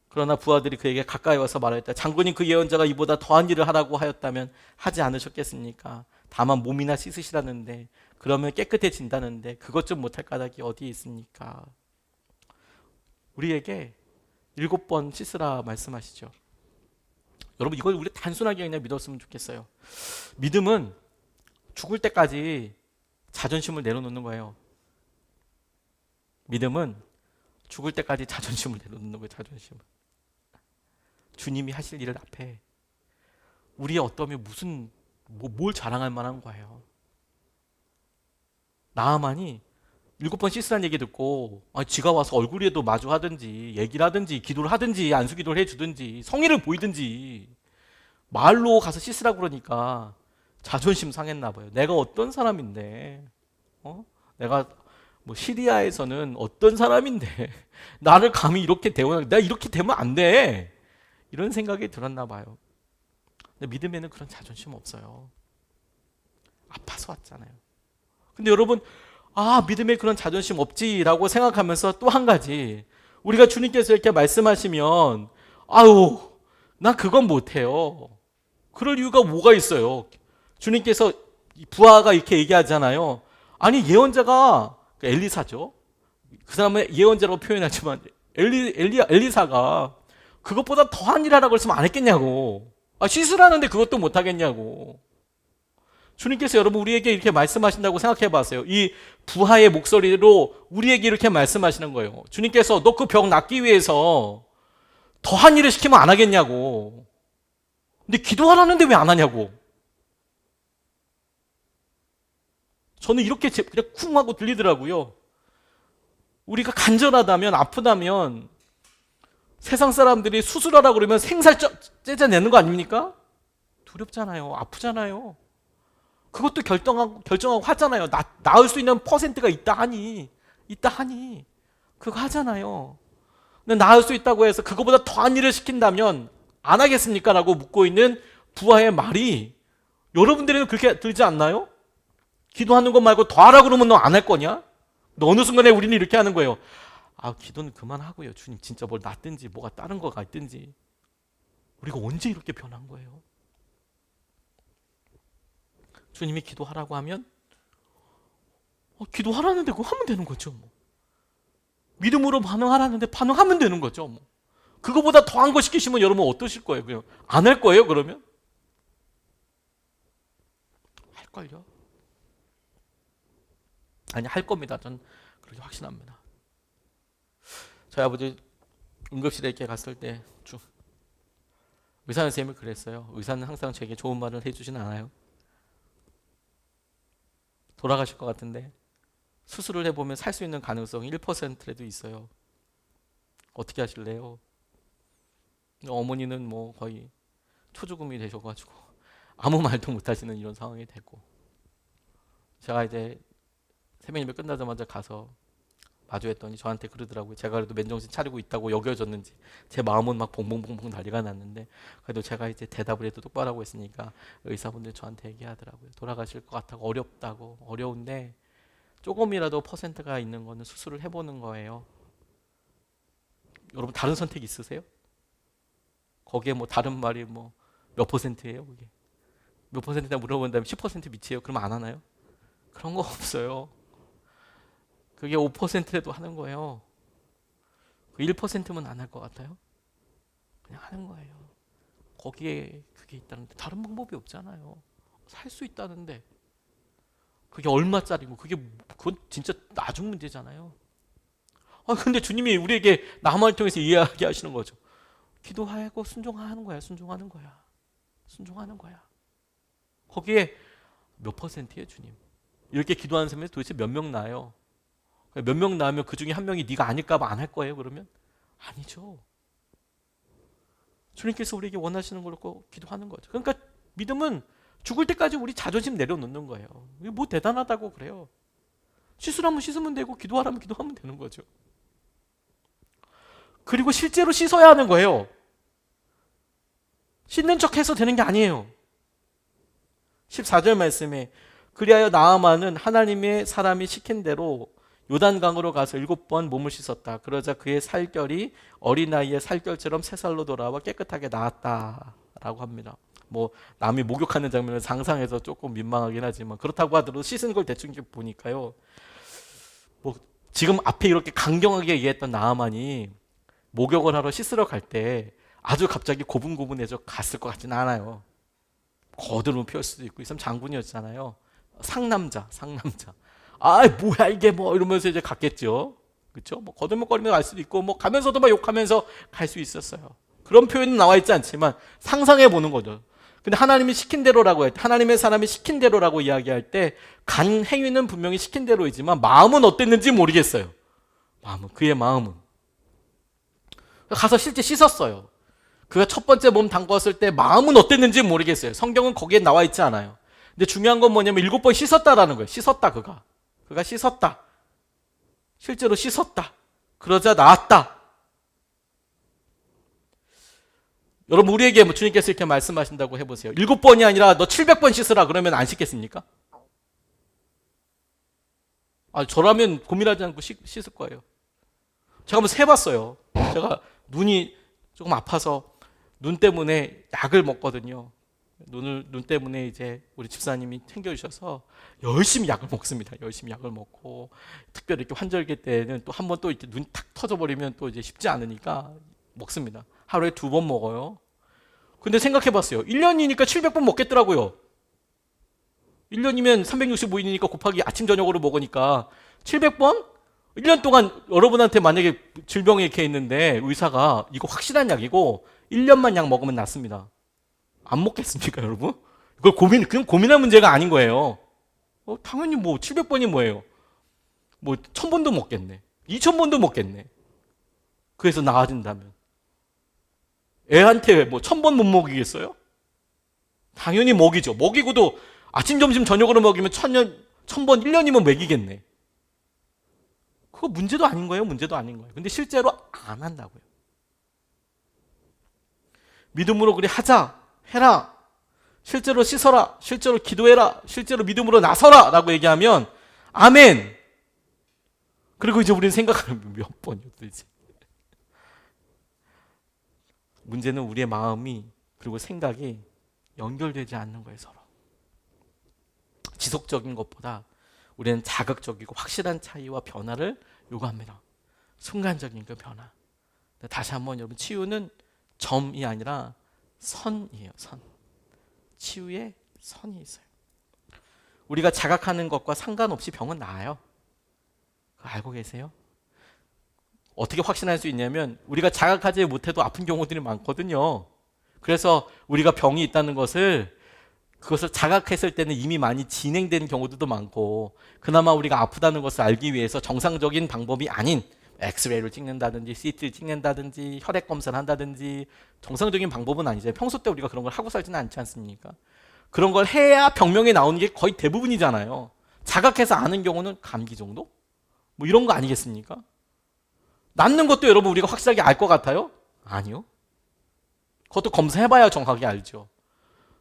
그러나 부하들이 그에게 가까이 와서 말하였다. 장군이 그 예언자가 이보다 더한 일을 하라고 하였다면 하지 않으셨겠습니까? 다만 몸이나 씻으시라는데 그러면 깨끗해진다는데 그것 좀 못할 까닭이 어디에 있습니까? 우리에게 7번 씻으라 말씀하시죠. 여러분 이걸 우리 단순하게 그냥 믿었으면 좋겠어요. 믿음은 죽을 때까지 자존심을 내려놓는 거예요. 믿음은 죽을 때까지 자존심을 내려놓는 거예요. 자존심을. 주님이 하실 일을 앞에 우리의 어떠면 무슨 뭘 자랑할 만한 거예요. 나아만이 7번 씻으라는 얘기 듣고 지가 와서 얼굴에도 마주하든지 얘기를 하든지 기도를 하든지 안수기도를 해주든지 성의를 보이든지 말로 가서 씻으라고 그러니까 자존심 상했나 봐요. 내가 어떤 사람인데 내가 시리아에서는 어떤 사람인데 나를 감히 이렇게 대우하냐. 내가 이렇게 되면 안 돼. 이런 생각이 들었나 봐요. 근데 믿음에는 그런 자존심 없어요. 아파서 왔잖아요. 근데 여러분 믿음에 그런 자존심 없지라고 생각하면서 또 한 가지 우리가 주님께서 이렇게 말씀하시면 나 그건 못해요. 그럴 이유가 뭐가 있어요? 주님께서 부하가 이렇게 얘기하잖아요. 아니 예언자가 엘리사죠. 그 사람은 예언자라고 표현하지만 엘리사가 그것보다 더한 일 하라고 했으면 안 했겠냐고. 씻으라는데 그것도 못 하겠냐고. 주님께서 여러분 우리에게 이렇게 말씀하신다고 생각해 봤어요. 이 부하의 목소리로 우리에게 이렇게 말씀하시는 거예요. 주님께서 너 그 병 낫기 위해서 더한 일을 시키면 안 하겠냐고. 근데 기도하라는데 왜 안 하냐고. 저는 이렇게 그냥 쿵 하고 들리더라고요. 우리가 간절하다면 아프다면 세상 사람들이 수술하라고 그러면 생살 째져내는 거 아닙니까? 두렵잖아요. 아프잖아요. 그것도 결정하고 하잖아요. 나을 수 있는 퍼센트가 있다 하니 그거 하잖아요. 근데 나을 수 있다고 해서 그거보다 더한 일을 시킨다면 안 하겠습니까? 라고 묻고 있는 부하의 말이 여러분들에는 그렇게 들지 않나요? 기도하는 것 말고 더 하라고 그러면 너 안 할 거냐? 근데 어느 순간에 우리는 이렇게 하는 거예요. 기도는 그만하고요. 주님 진짜 뭘 낫든지 뭐가 다른 거가 있든지. 우리가 언제 이렇게 변한 거예요? 주님이 기도하라고 하면 기도하라는데 그거 하면 되는 거죠. 믿음으로 반응하라는데 반응하면 되는 거죠. 그거보다 더한 거 시키시면 여러분 어떠실 거예요? 그냥 안 할 거예요? 그러면? 할걸요. 아니, 할 겁니다. 전 그렇게 확신합니다. 저희 아버지 응급실에 이렇게 갔을 때 의사 선생님이 그랬어요. 의사는 항상 제게 좋은 말을 해주진 않아요. 돌아가실 것 같은데 수술을 해보면 살 수 있는 가능성이 1%라도 있어요. 어떻게 하실래요? 어머니는 뭐 거의 초죽음이 되셔가지고 아무 말도 못 하시는 이런 상황이 됐고, 제가 이제 새벽 예배 끝나자마자 가서 마주했더니 저한테 그러더라고요. 제가 그래도 맨정신 차리고 있다고 여겨졌는지 제 마음은 막 봉봉봉봉 난리가 났는데, 그래도 제가 이제 대답을 해도 똑바로 하고 있으니까 의사분들 저한테 얘기하더라고요. 돌아가실 것 같다고, 어렵다고. 어려운데 조금이라도 퍼센트가 있는 거는 수술을 해보는 거예요. 여러분 다른 선택 있으세요? 거기에 뭐 다른 말이 뭐 몇 퍼센트예요? 그게 몇 퍼센트나 물어본다면 10% 밑이에요? 그럼 안 하나요? 그런 거 없어요. 그게 5%라도 하는 거예요. 그 1%면 안 할 것 같아요? 그냥 하는 거예요. 거기에 그게 있다는데 다른 방법이 없잖아요. 살 수 있다는데 그게 얼마짜리고, 그건 진짜 나중 문제잖아요. 근데 주님이 우리에게 남을 통해서 이야기하시는 거죠. 기도하고 순종하는 거야. 순종하는 거야. 순종하는 거야. 거기에 몇 퍼센트예요, 주님? 이렇게 기도하는 사람이 도대체 몇 명 나요? 몇 명 나면 그 중에 한 명이 네가 아닐까 봐 안 할 거예요, 그러면? 아니죠. 주님께서 우리에게 원하시는 걸 꼭 기도하는 거죠. 그러니까 믿음은 죽을 때까지 우리 자존심 내려놓는 거예요. 이게 뭐 대단하다고 그래요. 씻으라면 씻으면 되고 기도하라면 기도하면 되는 거죠. 그리고 실제로 씻어야 하는 거예요. 씻는 척해서 되는 게 아니에요. 14절 말씀에 그리하여 나아만은 하나님의 사람이 시킨 대로 요단강으로 가서 7번 몸을 씻었다. 그러자 그의 살결이 어린아이의 살결처럼 새살로 돌아와 깨끗하게 나았다라고 합니다. 뭐 남이 목욕하는 장면을 상상해서 조금 민망하긴 하지만, 그렇다고 하더라도 씻은 걸 대충 보니까요, 뭐 지금 앞에 이렇게 강경하게 얘기했던 나아만이 목욕을 하러 씻으러 갈 때 아주 갑자기 고분고분해져 갔을 것 같지는 않아요. 거드름을 피울 수도 있고, 이 사람 장군이었잖아요. 상남자. 뭐야 이게 뭐 이러면서 이제 갔겠죠. 그렇죠? 뭐 거들먹거리면서 갈 수도 있고, 뭐 가면서도 막 욕하면서 갈 수 있었어요. 그런 표현은 나와 있지 않지만 상상해 보는 거죠. 근데 하나님이 시킨 대로라고 할 때, 하나님의 사람이 시킨 대로라고 이야기할 때, 간 행위는 분명히 시킨 대로이지만 마음은 어땠는지 모르겠어요. 그의 마음은. 가서 실제 씻었어요. 그가 첫 번째 몸 담궜을 때 마음은 어땠는지 모르겠어요. 성경은 거기에 나와 있지 않아요. 근데 중요한 건 뭐냐면 7번 씻었다라는 거예요. 씻었다, 그가 씻었다. 실제로 씻었다. 그러자 나았다. 여러분, 우리에게 뭐 주님께서 이렇게 말씀하신다고 해보세요. 7번이 아니라 너 700번 씻으라 그러면 안 씻겠습니까? 저라면 고민하지 않고 씻을 거예요. 제가 한번 세봤어요. 제가 눈이 조금 아파서 눈 때문에 약을 먹거든요. 눈 때문에 이제 우리 집사님이 챙겨주셔서 열심히 약을 먹습니다. 열심히 약을 먹고, 특별히 이렇게 환절기 때는 또 한 번 또 이렇게 눈 탁 터져버리면 또 이제 쉽지 않으니까 먹습니다. 하루에 2번 먹어요. 근데 생각해봤어요. 1년이니까 700번 먹겠더라고요. 1년이면 365일이니까 곱하기 아침 저녁으로 먹으니까 700번? 1년 동안 여러분한테 만약에 질병이 이렇게 있는데 의사가 이거 확실한 약이고 1년만 약 먹으면 낫습니다. 안 먹겠습니까, 여러분? 그냥 고민할 문제가 아닌 거예요. 당연히 뭐 700번이 뭐예요? 뭐 1000번도 먹겠네. 2000번도 먹겠네. 그래서 나아진다면. 애한테 뭐 1000번 못 먹이겠어요? 당연히 먹이죠. 먹이고도 아침, 점심, 저녁으로 먹이면 1000번, 1년이면 먹이겠네. 그거 문제도 아닌 거예요. 문제도 아닌 거예요. 근데 실제로 안 한다고요. 믿음으로 그래 하자, 해라, 실제로 씻어라, 실제로 기도해라, 실제로 믿음으로 나서라 라고 얘기하면 아멘. 그리고 이제 우리는 생각하면 몇 번이요 도대체. 문제는 우리의 마음이 그리고 생각이 연결되지 않는 거예요. 서로 지속적인 것보다 우리는 자극적이고 확실한 차이와 변화를 요구합니다. 순간적인 그 변화. 다시 한번 여러분, 치유는 점이 아니라 선이에요. 선. 치유에 선이 있어요. 우리가 자각하는 것과 상관없이 병은 나아요. 알고 계세요? 어떻게 확신할 수 있냐면 우리가 자각하지 못해도 아픈 경우들이 많거든요. 그래서 우리가 병이 있다는 그것을 자각했을 때는 이미 많이 진행된 경우들도 많고, 그나마 우리가 아프다는 것을 알기 위해서 정상적인 방법이 아닌 엑스레이를 찍는다든지 CT를 찍는다든지 혈액 검사를 한다든지 정상적인 방법은 아니죠. 평소 때 우리가 그런 걸 하고 살지는 않지 않습니까? 그런 걸 해야 병명이 나오는 게 거의 대부분이잖아요. 자각해서 아는 경우는 감기 정도? 뭐 이런 거 아니겠습니까? 낫는 것도 여러분 우리가 확실하게 알 것 같아요? 아니요. 그것도 검사해봐야 정확하게 알죠.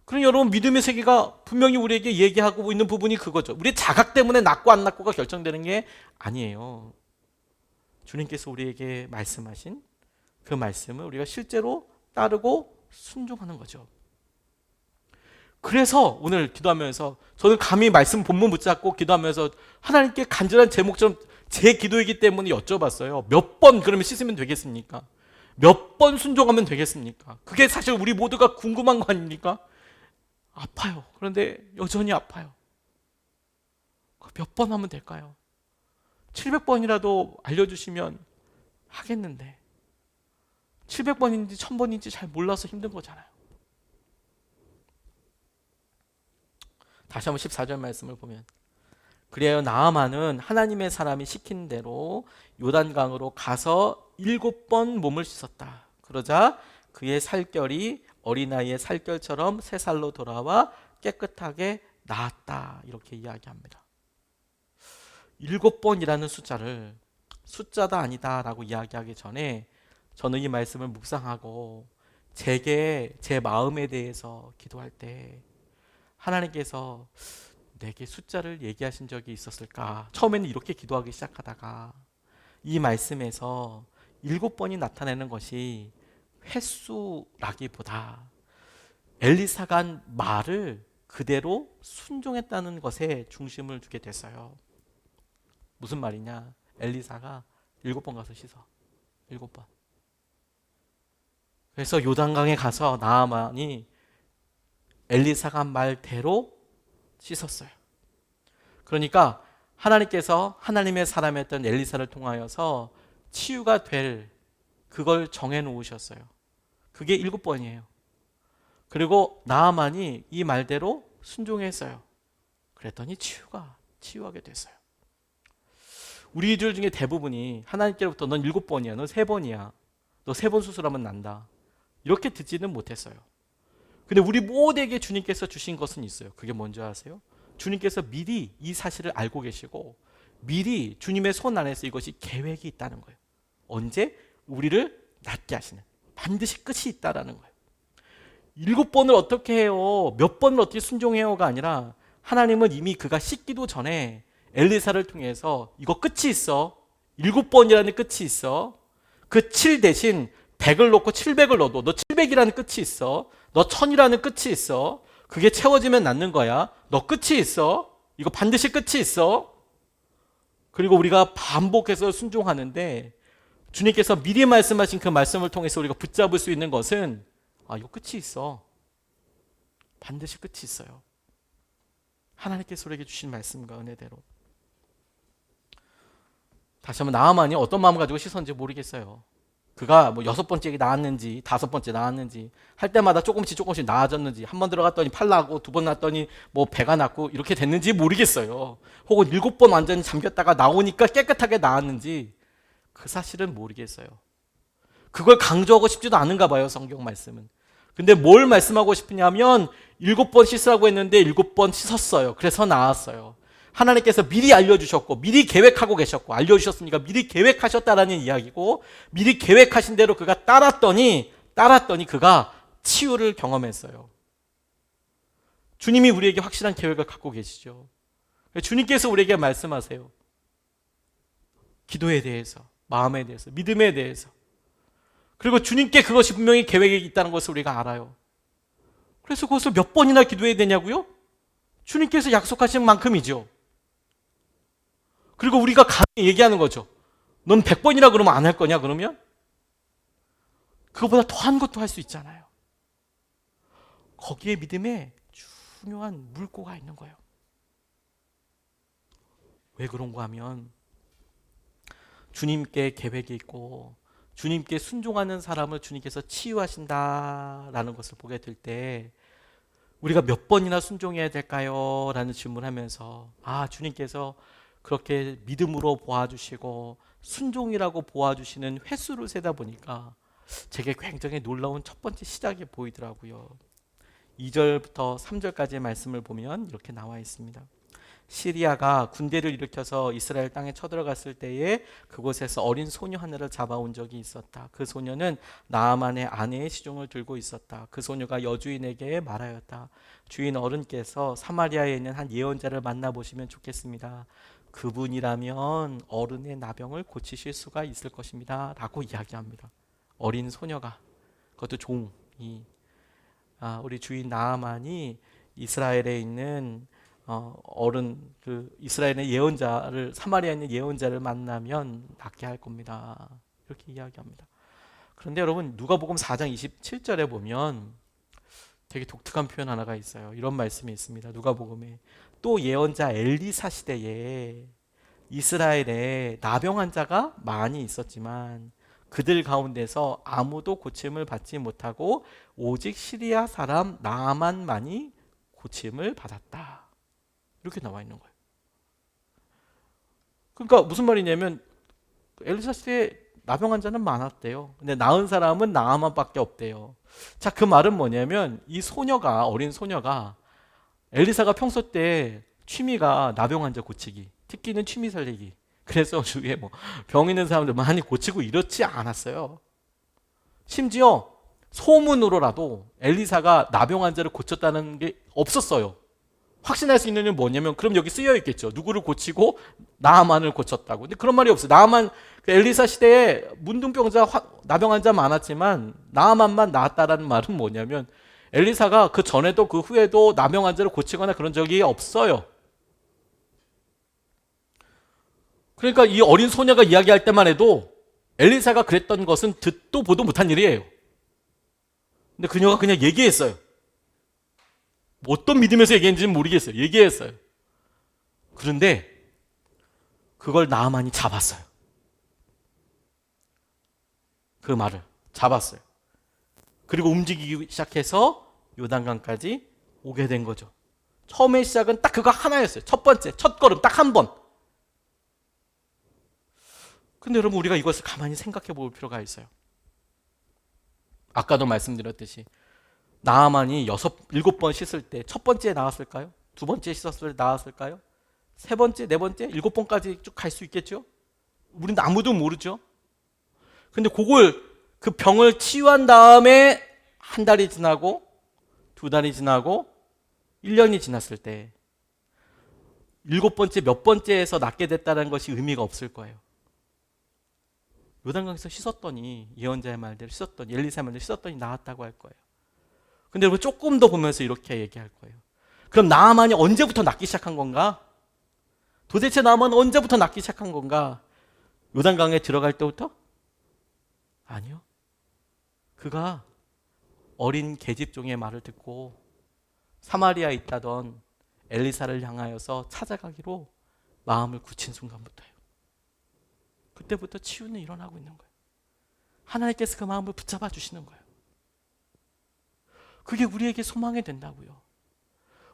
그럼 여러분 믿음의 세계가 분명히 우리에게 얘기하고 있는 부분이 그거죠. 우리 자각 때문에 낫고 안 낫고가 결정되는 게 아니에요. 주님께서 우리에게 말씀하신 그 말씀을 우리가 실제로 따르고 순종하는 거죠. 그래서 오늘 기도하면서 저는 감히 말씀 본문 붙잡고 기도하면서 하나님께 간절한 제목처럼 제 기도이기 때문에 여쭤봤어요. 몇 번 그러면 씻으면 되겠습니까? 몇 번 순종하면 되겠습니까? 그게 사실 우리 모두가 궁금한 거 아닙니까? 아파요. 그런데 여전히 아파요. 몇 번 하면 될까요? 700번이라도 알려주시면 하겠는데 700번인지 1000번인지 잘 몰라서 힘든 거잖아요. 다시 한번 14절 말씀을 보면 그리하여 나아만은 하나님의 사람이 시킨 대로 요단강으로 가서 7번 몸을 씻었다. 그러자 그의 살결이 어린아이의 살결처럼 새 살로 돌아와 깨끗하게 나았다. 이렇게 이야기합니다. 7번이라는 숫자를 숫자다 아니다 라고 이야기하기 전에 저는 이 말씀을 묵상하고 제게 제 마음에 대해서 기도할 때 하나님께서 내게 숫자를 얘기하신 적이 있었을까? 처음에는 이렇게 기도하기 시작하다가 이 말씀에서 7번이 나타내는 것이 횟수라기보다 엘리사가 한 말을 그대로 순종했다는 것에 중심을 두게 됐어요. 무슨 말이냐? 엘리사가 7번 가서 씻어. 7번. 그래서 요단강에 가서 나아만이 엘리사가 한 말대로 씻었어요. 그러니까 하나님께서 하나님의 사람이었던 엘리사를 통하여서 치유가 될 그걸 정해 놓으셨어요. 그게 7번이에요. 그리고 나아만이 이 말대로 순종했어요. 그랬더니 치유하게 됐어요. 우리들 중에 대부분이 하나님께로부터 넌 7번이야, 넌 3번이야, 너 3번 수술하면 난다, 이렇게 듣지는 못했어요. 근데 우리 모두에게 주님께서 주신 것은 있어요. 그게 뭔지 아세요? 주님께서 미리 이 사실을 알고 계시고 미리 주님의 손 안에서 이것이 계획이 있다는 거예요. 언제? 우리를 낫게 하시는, 반드시 끝이 있다라는 거예요. 7번을 어떻게 해요? 몇 번을 어떻게 순종해요가 아니라 하나님은 이미 그가 씻기도 전에 엘리사를 통해서 이거 끝이 있어. 7번이라는 끝이 있어. 그 7 대신 100을 놓고 700을 넣어도 너 700이라는 끝이 있어. 너 1000이라는 끝이 있어. 그게 채워지면 낫는 거야. 너 끝이 있어. 이거 반드시 끝이 있어. 그리고 우리가 반복해서 순종하는데 주님께서 미리 말씀하신 그 말씀을 통해서 우리가 붙잡을 수 있는 것은 이거 끝이 있어. 반드시 끝이 있어요. 하나님께서 우리에게 주신 말씀과 은혜대로. 다시 한번 나아만이 어떤 마음을 가지고 씻었는지 모르겠어요. 그가 뭐 6번째 나았는지 5번째 나았는지 할 때마다 조금씩 나아졌는지, 한 번 들어갔더니 팔 나고 2번 났더니 뭐 배가 났고 이렇게 됐는지 모르겠어요. 혹은 7번 완전히 잠겼다가 나오니까 깨끗하게 나았는지 그 사실은 모르겠어요. 그걸 강조하고 싶지도 않은가 봐요, 성경 말씀은. 근데 뭘 말씀하고 싶으냐면 7번 씻으라고 했는데 7번 씻었어요. 그래서 나았어요. 하나님께서 미리 알려주셨고 미리 계획하고 계셨고 알려주셨으니까 미리 계획하셨다라는 이야기고, 미리 계획하신 대로 그가 따랐더니 그가 치유를 경험했어요. 주님이 우리에게 확실한 계획을 갖고 계시죠. 주님께서 우리에게 말씀하세요. 기도에 대해서, 마음에 대해서, 믿음에 대해서. 그리고 주님께 그것이 분명히 계획이 있다는 것을 우리가 알아요. 그래서 그것을 몇 번이나 기도해야 되냐고요? 주님께서 약속하신 만큼이죠. 그리고 우리가 감히 얘기하는 거죠. 넌 100번이라 그러면 안 할 거냐 그러면? 그거보다 더한 것도 할 수 있잖아요. 거기에 믿음에 중요한 물꼬가 있는 거예요. 왜 그런가 하면 주님께 계획이 있고 주님께 순종하는 사람을 주님께서 치유하신다라는 것을 보게 될 때 우리가 몇 번이나 순종해야 될까요? 라는 질문하면서 주님께서 그렇게 믿음으로 보아주시고 순종이라고 보아주시는 횟수를 세다 보니까 제게 굉장히 놀라운 첫 번째 시작이 보이더라고요. 2절부터 3절까지의 말씀을 보면 이렇게 나와 있습니다. 시리아가 군대를 일으켜서 이스라엘 땅에 쳐들어갔을 때에 그곳에서 어린 소녀 하나를 잡아온 적이 있었다. 그 소녀는 나아만의 아내의 시종을 들고 있었다. 그 소녀가 여주인에게 말하였다. 주인 어른께서 사마리아에 있는 한 예언자를 만나보시면 좋겠습니다. 그분이라면 어른의 나병을 고치실 수가 있을 것입니다. 라고 이야기합니다. 어린 소녀가, 그것도 종이, 우리 주인 나아만이 이스라엘에 있는 어른, 이스라엘의 예언자를, 사마리아에 있는 예언자를 만나면 낫게 할 겁니다. 이렇게 이야기합니다. 그런데 여러분, 누가복음 4장 27절에 보면 되게 독특한 표현 하나가 있어요. 이런 말씀이 있습니다. 누가복음에 또 예언자 엘리사 시대에 이스라엘에 나병 환자가 많이 있었지만 그들 가운데서 아무도 고침을 받지 못하고 오직 시리아 사람 나아만만이 고침을 받았다. 이렇게 나와 있는 거예요. 그러니까 무슨 말이냐면 엘리사 시대에 나병 환자는 많았대요. 근데 나은 사람은 나아만밖에 없대요. 자, 그 말은 뭐냐면 이 소녀가, 어린 소녀가 엘리사가 평소 때 취미가 나병 환자 고치기, 특기는 취미 살리기. 그래서 주위에 병 있는 사람들 많이 고치고 이렇지 않았어요. 심지어 소문으로라도 엘리사가 나병 환자를 고쳤다는 게 없었어요. 확신할 수 있는 건 뭐냐면 그럼 여기 쓰여 있겠죠. 누구를 고치고 나아만을 고쳤다고. 근데 그런 말이 없어요. 나아만, 엘리사 시대에 문둥병자, 나병 환자 많았지만 나아만만 나았다라는 말은 뭐냐면 엘리사가 그 전에도 그 후에도 나병 환자를 고치거나 그런 적이 없어요. 그러니까 이 어린 소녀가 이야기할 때만 해도 엘리사가 그랬던 것은 듣도 보도 못한 일이에요. 근데 그녀가 그냥 얘기했어요. 어떤 믿음에서 얘기했는지는 모르겠어요. 얘기했어요. 그런데 그걸 나아만이 잡았어요. 그 말을 잡았어요. 그리고 움직이기 시작해서 요단강까지 오게 된 거죠. 처음의 시작은 딱 그거 하나였어요. 첫 번째, 첫 걸음 딱 한 번. 근데 여러분, 우리가 이것을 가만히 생각해 볼 필요가 있어요. 아까도 말씀드렸듯이 나아만이 7번 씻을 때 첫 번째에 나왔을까요? 두 번째 씻었을 때 나왔을까요? 세 번째, 네 번째, 7번까지 쭉 갈 수 있겠죠? 우리는 아무도 모르죠. 근데 그 병을 치유한 다음에 한 달이 지나고 두 달이 지나고 1년이 지났을 때 7번째 몇 번째에서 낫게 됐다는 것이 의미가 없을 거예요. 요단강에서 씻었더니, 예언자의 말대로 씻었더니, 엘리사의 말대로 씻었더니 나았다고 할 거예요. 근데 여러분, 조금 더 보면서 이렇게 얘기할 거예요. 그럼 나아만이 언제부터 낫기 시작한 건가? 도대체 나아만은 언제부터 낫기 시작한 건가? 요단강에 들어갈 때부터? 아니요. 그가 어린 계집종의 말을 듣고 사마리아에 있다던 엘리사를 향하여서 찾아가기로 마음을 굳힌 순간부터예요. 그때부터 치유는 일어나고 있는 거예요. 하나님께서 그 마음을 붙잡아 주시는 거예요. 그게 우리에게 소망이 된다고요.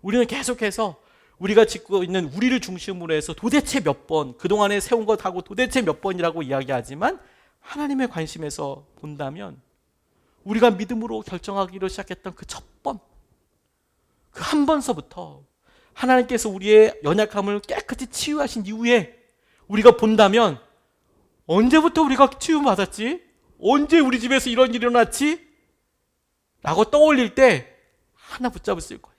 우리는 계속해서 우리가 짓고 있는 우리를 중심으로 해서 도대체 몇 번, 그동안에 세운 것 하고 도대체 몇 번이라고 이야기하지만 하나님의 관심에서 본다면 우리가 믿음으로 결정하기로 시작했던 그 첫 번, 그 한 번서부터 하나님께서 우리의 연약함을 깨끗이 치유하신 이후에 우리가 본다면 언제부터 우리가 치유받았지? 언제 우리 집에서 이런 일이 일어났지? 라고 떠올릴 때 하나 붙잡을 수 있을 거예요.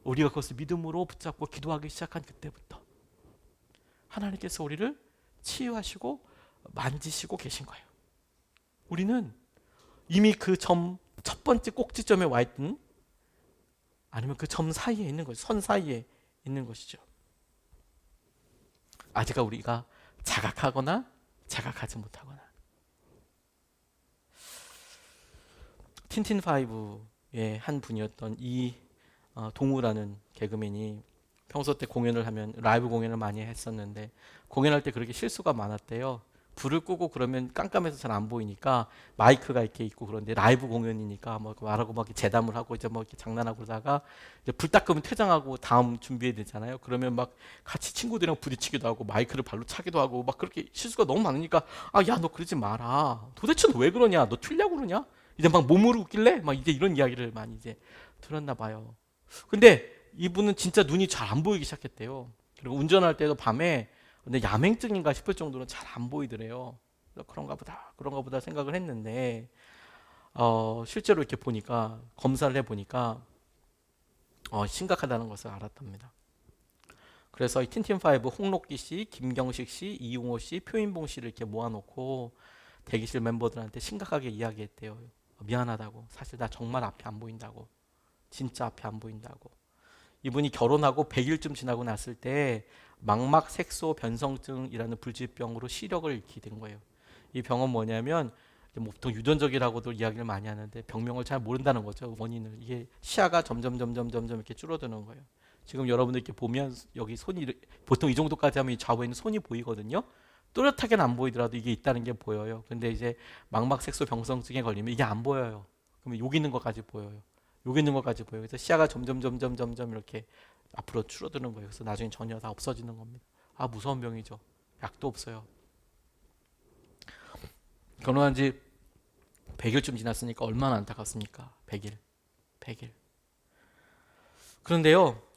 우리가 그것을 믿음으로 붙잡고 기도하기 시작한 그때부터 하나님께서 우리를 치유하시고 만지시고 계신 거예요. 우리는 이미 그 첫 번째 꼭지점에 와 있든 아니면 그 점 사이에 있는 것이죠. 선 사이에 있는 것이죠. 아직 우리가 자각하거나 자각하지 못하거나. 틴틴5의 한 분이었던 이 동우라는 개그맨이 평소 때 공연을 하면 라이브 공연을 많이 했었는데 공연할 때 그렇게 실수가 많았대요. 불을 끄고 그러면 깜깜해서 잘 안 보이니까 마이크가 이렇게 있고 그런데 라이브 공연이니까 뭐 말하고 막 이렇게 재담을 하고 이제 뭐 이렇게 장난하고 그러다가 이제 불 딱 끄면 퇴장하고 다음 준비해야 되잖아요. 그러면 막 같이 친구들이랑 부딪히기도 하고 마이크를 발로 차기도 하고 막 그렇게 실수가 너무 많으니까 아, 야, 너 그러지 마라. 도대체 너 왜 그러냐? 너 틀려고 그러냐? 이제 막 몸으로 웃길래? 막 이제 이런 이야기를 많이 이제 들었나 봐요. 근데 이분은 진짜 눈이 잘 안 보이기 시작했대요. 그리고 운전할 때도 밤에 근데 야맹증인가 싶을 정도로 잘 안 보이더래요. 그래서 그런가 보다 생각을 했는데 실제로 이렇게 보니까 검사를 해보니까 심각하다는 것을 알았답니다. 그래서 이 틴틴파이브 홍록기 씨, 김경식 씨, 이용호 씨, 표인봉 씨를 이렇게 모아놓고 대기실 멤버들한테 심각하게 이야기했대요. 미안하다고. 사실 나 정말 앞이 안 보인다고. 진짜 앞이 안 보인다고. 이분이 결혼하고 100일쯤 지나고 났을 때 망막 색소 변성증이라는 불치병으로 시력을 잃게 된 거예요. 이 병은 뭐냐면 보통 유전적이라고도 이야기를 많이 하는데 병명을 잘 모른다는 거죠. 원인을. 이게 시야가 점점 이렇게 줄어드는 거예요. 지금 여러분들 이렇게 보면 여기 손이 보통 이 정도까지 하면 이 좌우에는 손이 보이거든요. 또렷하게는 안 보이더라도 이게 있다는 게 보여요. 근데 이제 망막 색소 변성증에 걸리면 이게 안 보여요. 그러면 여기 있는 것까지 보여요. 여기 있는 것까지 보여요. 그래서 시야가 점점 이렇게 앞으로 줄어드는 거예요. 그래서 나중에 전혀 다 없어지는 겁니다. 아, 무서운 병이죠. 약도 없어요. 결혼한 지 100일쯤 지났으니까 얼마나 안타깝습니까? 100일.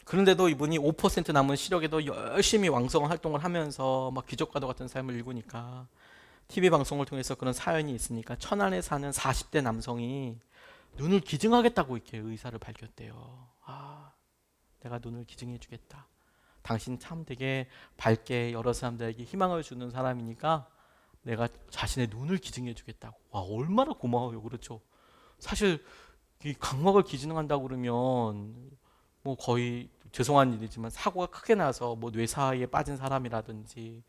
그런데도 이분이 5% 남은 시력에도 열심히 왕성 활동을 하면서 막 기적과도 같은 삶을 일구니까 TV 방송을 통해서 그런 사연이 있으니까 천안에 사는 40대 남성이 눈을 기증하겠다고 이렇게 의사를 밝혔대요. 아, 내가 눈을 기증해 주겠다. 당신 참 되게 밝게 여러 사람들에게 희망을 주는 사람이니까 내가 자신의 눈을 기증해 주겠다고. 와, 얼마나 고마워요. 그렇죠. 사실 이 각막을 기증한다고 그러면 뭐 거의 죄송한 일이지만 사고가 크게 나서 뭐 뇌사에 빠진 사람이라든지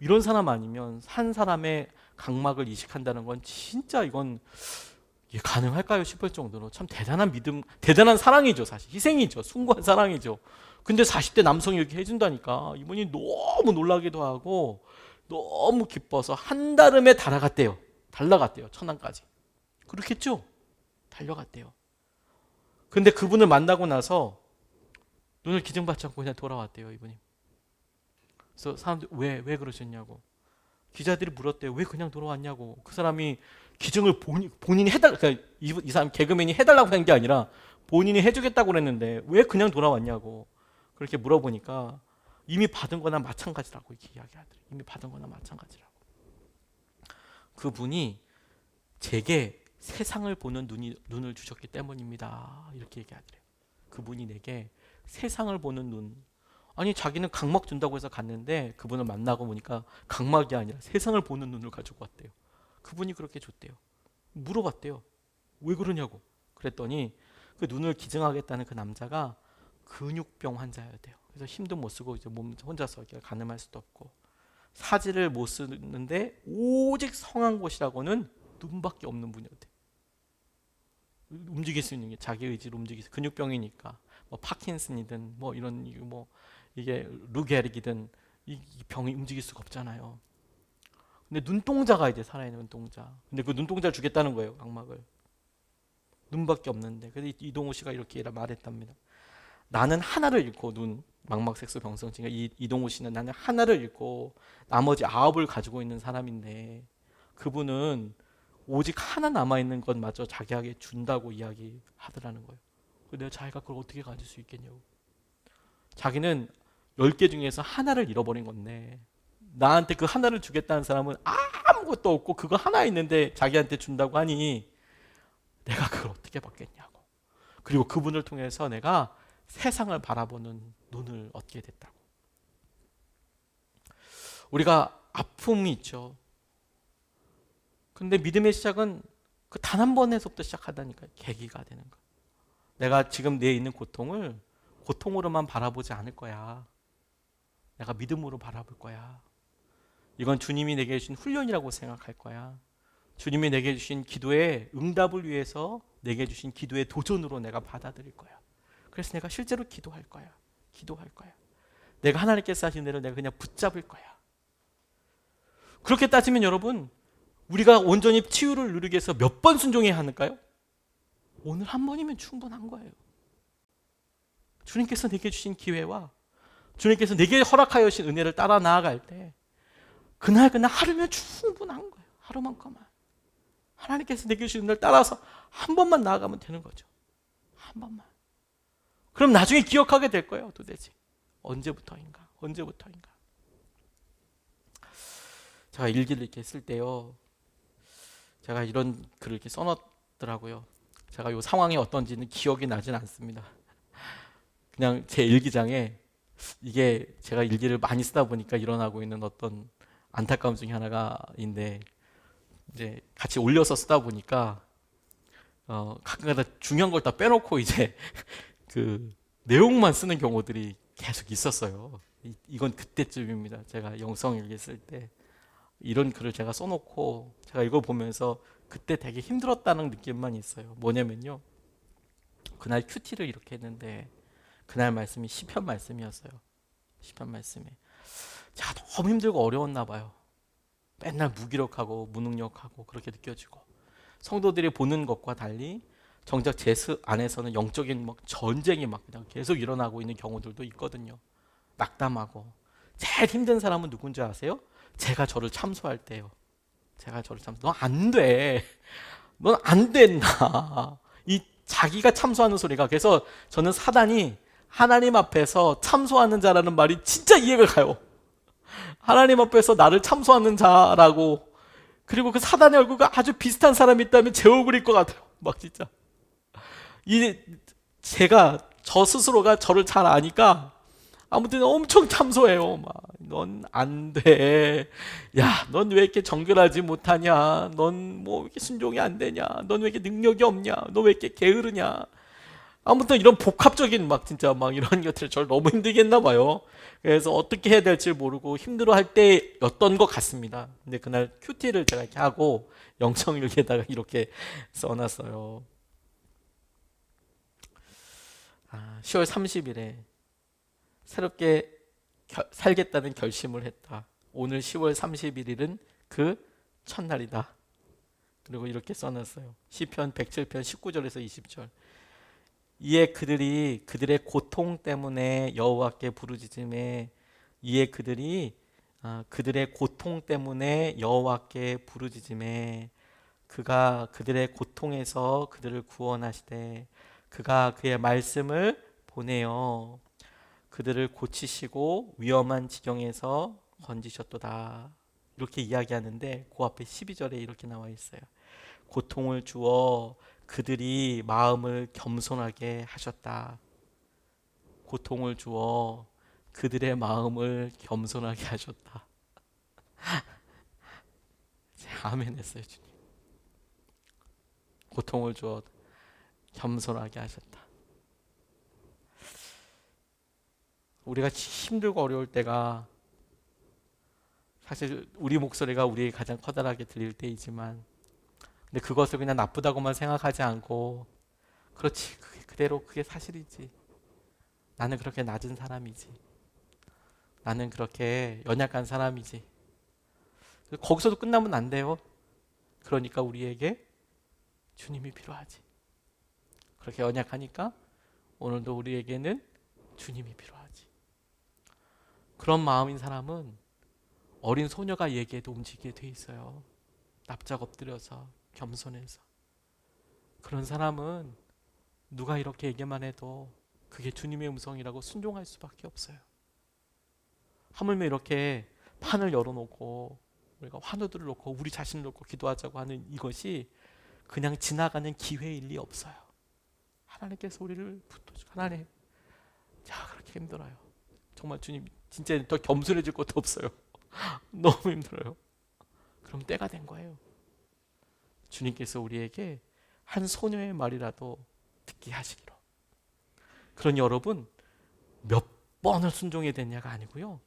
이런 사람 아니면 한 사람의 각막을 이식한다는 건 진짜 이건 이게 가능할까요 싶을 정도로 참 대단한 믿음, 대단한 사랑이죠. 사실 희생이죠. 숭고한 사랑이죠. 근데 40대 남성이 이렇게 해준다니까 이분이 너무 놀라기도 하고 너무 기뻐서 한달음에 달려갔대요. 천안까지. 그렇겠죠? 달려갔대요. 근데 그분을 만나고 나서 눈을 기증받지 않고 그냥 돌아왔대요. 이분이. 그래서 사람들이 왜 그러셨냐고. 기자들이 물었대요. 왜 그냥 돌아왔냐고. 그 사람이 기증을 본인이 그러니까 이 사람 개그맨이 해달라고 한 게 아니라 본인이 해주겠다고 그랬는데 왜 그냥 돌아왔냐고. 그렇게 물어보니까 이미 받은 거나 마찬가지라고 이렇게 이야기하더래요. 이미 받은 거나 마찬가지라고. 그분이 제게 세상을 보는 눈을 주셨기 때문입니다. 이렇게 얘기하더래요. 그분이 내게 세상을 보는 눈. 아니 자기는 각막 준다고 해서 갔는데 그분을 만나고 보니까 각막이 아니라 세상을 보는 눈을 가지고 왔대요. 그분이 그렇게 줬대요. 물어봤대요. 왜 그러냐고. 그랬더니 그 눈을 기증하겠다는 그 남자가 근육병 환자였대요. 그래서 힘도 못 쓰고 이제 몸 혼자서 가늠할 수도 없고 사지를 못 쓰는데 오직 성한 곳이라고는 눈밖에 없는 분이었대요. 움직일 수 있는 게 자기 의지로 움직일 수 근육병이니까 뭐 파킨슨이든 뭐 이런 뭐 이게 루게릭이든 이 병이 움직일 수가 없잖아요. 근데 눈동자가 이제 살아있는 눈동자. 근데 그 눈동자를 주겠다는 거예요. 각막을. 눈밖에 없는데. 그래서 이동호 씨가 이렇게 말했답니다. 나는 하나를 잃고 망막색소 병성증. 이동호 씨는 나는 하나를 잃고 나머지 9을 가지고 있는 사람인데 그분은 오직 하나 남아있는 것마저 자기에게 준다고 이야기하더라는 거예요. 내가 자기가 그걸 어떻게 가질 수 있겠냐고. 자기는 10개 중에서 하나를 잃어버린 건데 나한테 그 하나를 주겠다는 사람은 아무것도 없고 그거 하나 있는데 자기한테 준다고 하니 내가 그걸 어떻게 받겠냐고. 그리고 그분을 통해서 내가 세상을 바라보는 눈을 얻게 됐다고. 우리가 아픔이 있죠. 근데 믿음의 시작은 그 단 한 번에서부터 시작하다니까요. 계기가 되는 거. 내가 지금 내 있는 고통을 고통으로만 바라보지 않을 거야. 내가 믿음으로 바라볼 거야. 이건 주님이 내게 주신 훈련이라고 생각할 거야. 주님이 내게 주신 기도의 응답을 위해서 내게 주신 기도의 도전으로 내가 받아들일 거야. 그래서 내가 실제로 기도할 거야. 내가 하나님께서 하신 대로 내가 그냥 붙잡을 거야. 그렇게 따지면 여러분, 우리가 온전히 치유를 누리기 위해서 몇 번 순종해야 하는가요? 오늘 한 번이면 충분한 거예요. 주님께서 내게 주신 기회와 주님께서 내게 허락하여 주신 은혜를 따라 나아갈 때 그날 하루면 충분한 거예요. 하루만큼만. 하나님께서 내게 주신 은혜를 따라서 한 번만 나아가면 되는 거죠. 한 번만. 그럼 나중에 기억하게 될 거예요. 도대체 언제부터인가. 제가 일기를 이렇게 쓸 때요, 제가 이런 글을 이렇게 써놨더라고요. 제가 이 상황이 어떤지는 기억이 나진 않습니다. 그냥 제 일기장에, 이게 제가 일기를 많이 쓰다 보니까 일어나고 있는 어떤 안타까움 중에 하나가인데, 이제 같이 올려서 쓰다 보니까 가끔가다 중요한 걸 다 빼놓고 이제 그 내용만 쓰는 경우들이 계속 있었어요. 이건 그때쯤입니다. 제가 영성일기 쓸 때 이런 글을 제가 써놓고 제가 이거 보면서 그때 되게 힘들었다는 느낌만 있어요. 뭐냐면요, 그날 큐티를 이렇게 했는데 그날 말씀이 시편 말씀이었어요. 시편 말씀이 제가 너무 힘들고 어려웠나 봐요. 맨날 무기력하고 무능력하고 그렇게 느껴지고, 성도들이 보는 것과 달리 정작 제 안에서는 영적인 막 전쟁이 막 그냥 계속 일어나고 있는 경우들도 있거든요. 낙담하고. 제일 힘든 사람은 누군지 아세요? 제가 저를 참소할 때요. 제가 저를 너 안 돼. 넌 안 된다. 이 자기가 참소하는 소리가, 그래서 저는 사단이 하나님 앞에서 참소하는 자라는 말이 진짜 이해가 가요. 하나님 앞에서 나를 참소하는 자라고. 그리고 그 사단의 얼굴과 아주 비슷한 사람이 있다면 제 얼굴일 것 같아요. 막 진짜. 제가 저 스스로가 저를 잘 아니까 아무튼 엄청 참소해요. 넌 안 돼. 야, 넌 왜 이렇게 정결하지 못하냐? 넌 뭐 이렇게 순종이 안 되냐? 넌 왜 이렇게 능력이 없냐? 너 왜 이렇게 게으르냐? 아무튼 이런 복합적인 진짜 이런 것들 저를 너무 힘들게 했나 봐요. 그래서 어떻게 해야 될지 모르고 힘들어할 때였던 것 같습니다. 근데 그날 큐티를 제가 이렇게 하고 영성일기에다가 이렇게 써놨어요. 10월 30일에 새롭게 살겠다는 결심을 했다. 오늘 10월 31일은 그 첫날이다. 그리고 이렇게 써놨어요. 시편 107편 19절에서 20절. 이에 그들이 그들의 고통 때문에 여호와께 부르짖음에, 이에 그들이 그들의 고통 때문에 여호와께 부르짖음에, 그가 그들의 고통에서 그들을 구원하시되 그가 그의 말씀을 보내어 그들을 고치시고 위험한 지경에서 건지셨도다. 이렇게 이야기하는데 그 앞에 12절에 이렇게 나와 있어요. 고통을 주어 그들이 마음을 겸손하게 하셨다. 고통을 주어 그들의 마음을 겸손하게 하셨다. 아멘 했어요, 주님. 고통을 주어 겸손하게 하셨다. 우리가 힘들고 어려울 때가 사실 우리 목소리가 우리에게 가장 커다랗게 들릴 때이지만, 근데 그것을 그냥 나쁘다고만 생각하지 않고, 그렇지, 그대로 그게 사실이지. 나는 그렇게 낮은 사람이지. 나는 그렇게 연약한 사람이지. 거기서도 끝나면 안 돼요. 그러니까 우리에게 주님이 필요하지. 그렇게 연약하니까 오늘도 우리에게는 주님이 필요하지. 그런 마음인 사람은 어린 소녀가 얘기해도 움직이게 돼 있어요. 납작 엎드려서 겸손해서. 그런 사람은 누가 이렇게 얘기만 해도 그게 주님의 음성이라고 순종할 수밖에 없어요. 하물며 이렇게 판을 열어놓고 우리가 환우들을 놓고 우리 자신을 놓고 기도하자고 하는 이것이 그냥 지나가는 기회일 리 없어요. 하나님께서 우리를 붙어주고, 하나님, 자, 그렇게 힘들어요. 정말 주님, 진짜 더 겸손해질 것도 없어요. 너무 힘들어요. 그럼 때가 된 거예요. 주님께서 우리에게 한 소녀의 말이라도 듣게 하시기로. 그러니 여러분, 몇 번을 순종해야 되냐가 아니고요,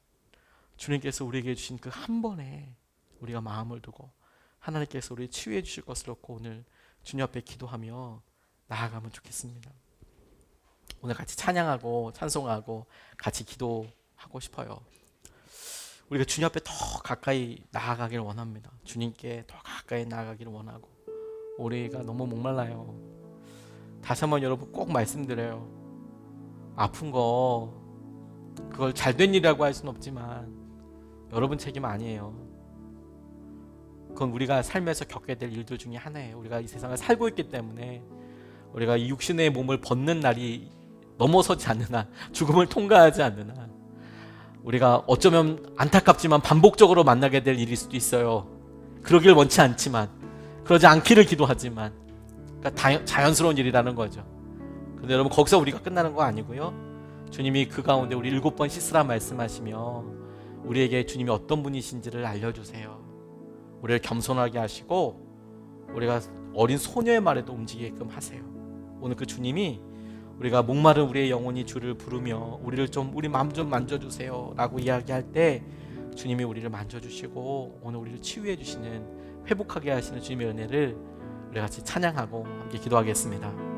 주님께서 우리에게 주신 그 한 번에 우리가 마음을 두고 하나님께서 우리 치유해 주실 것을 놓고 오늘 주님 앞에 기도하며 나아가면 좋겠습니다. 오늘 같이 찬양하고 찬송하고 같이 기도 하고 싶어요. 우리가 주님 앞에 더 가까이 나아가길 원합니다. 주님께 더 가까이 나아가기를 원하고, 우리가 너무 목말라요. 다시 한번 여러분 꼭 말씀드려요. 아픈 거 그걸 잘된 일이라고 할 수는 없지만 여러분 책임 아니에요. 그건 우리가 삶에서 겪게 될 일들 중에 하나예요. 우리가 이 세상을 살고 있기 때문에 우리가 이 육신의 몸을 벗는 날이 넘어서지 않는 한, 죽음을 통과하지 않는 한, 우리가 어쩌면 안타깝지만 반복적으로 만나게 될 일일 수도 있어요. 그러길 원치 않지만, 그러지 않기를 기도하지만, 그러니까 자연스러운 일이라는 거죠. 근데 여러분 거기서 우리가 끝나는 거 아니고요. 주님이 그 가운데 우리 7번 씻으라 말씀하시며 우리에게 주님이 어떤 분이신지를 알려주세요. 우리를 겸손하게 하시고 우리가 어린 소녀의 말에도 움직이게끔 하세요. 오늘 그 주님이 우리가 목마른 우리의 영혼이 주를 부르며 우리 마음 좀 만져주세요 라고 이야기할 때 주님이 우리를 만져주시고 오늘 우리를 치유해 주시는, 회복하게 하시는 주님의 은혜를 우리 같이 찬양하고 함께 기도하겠습니다.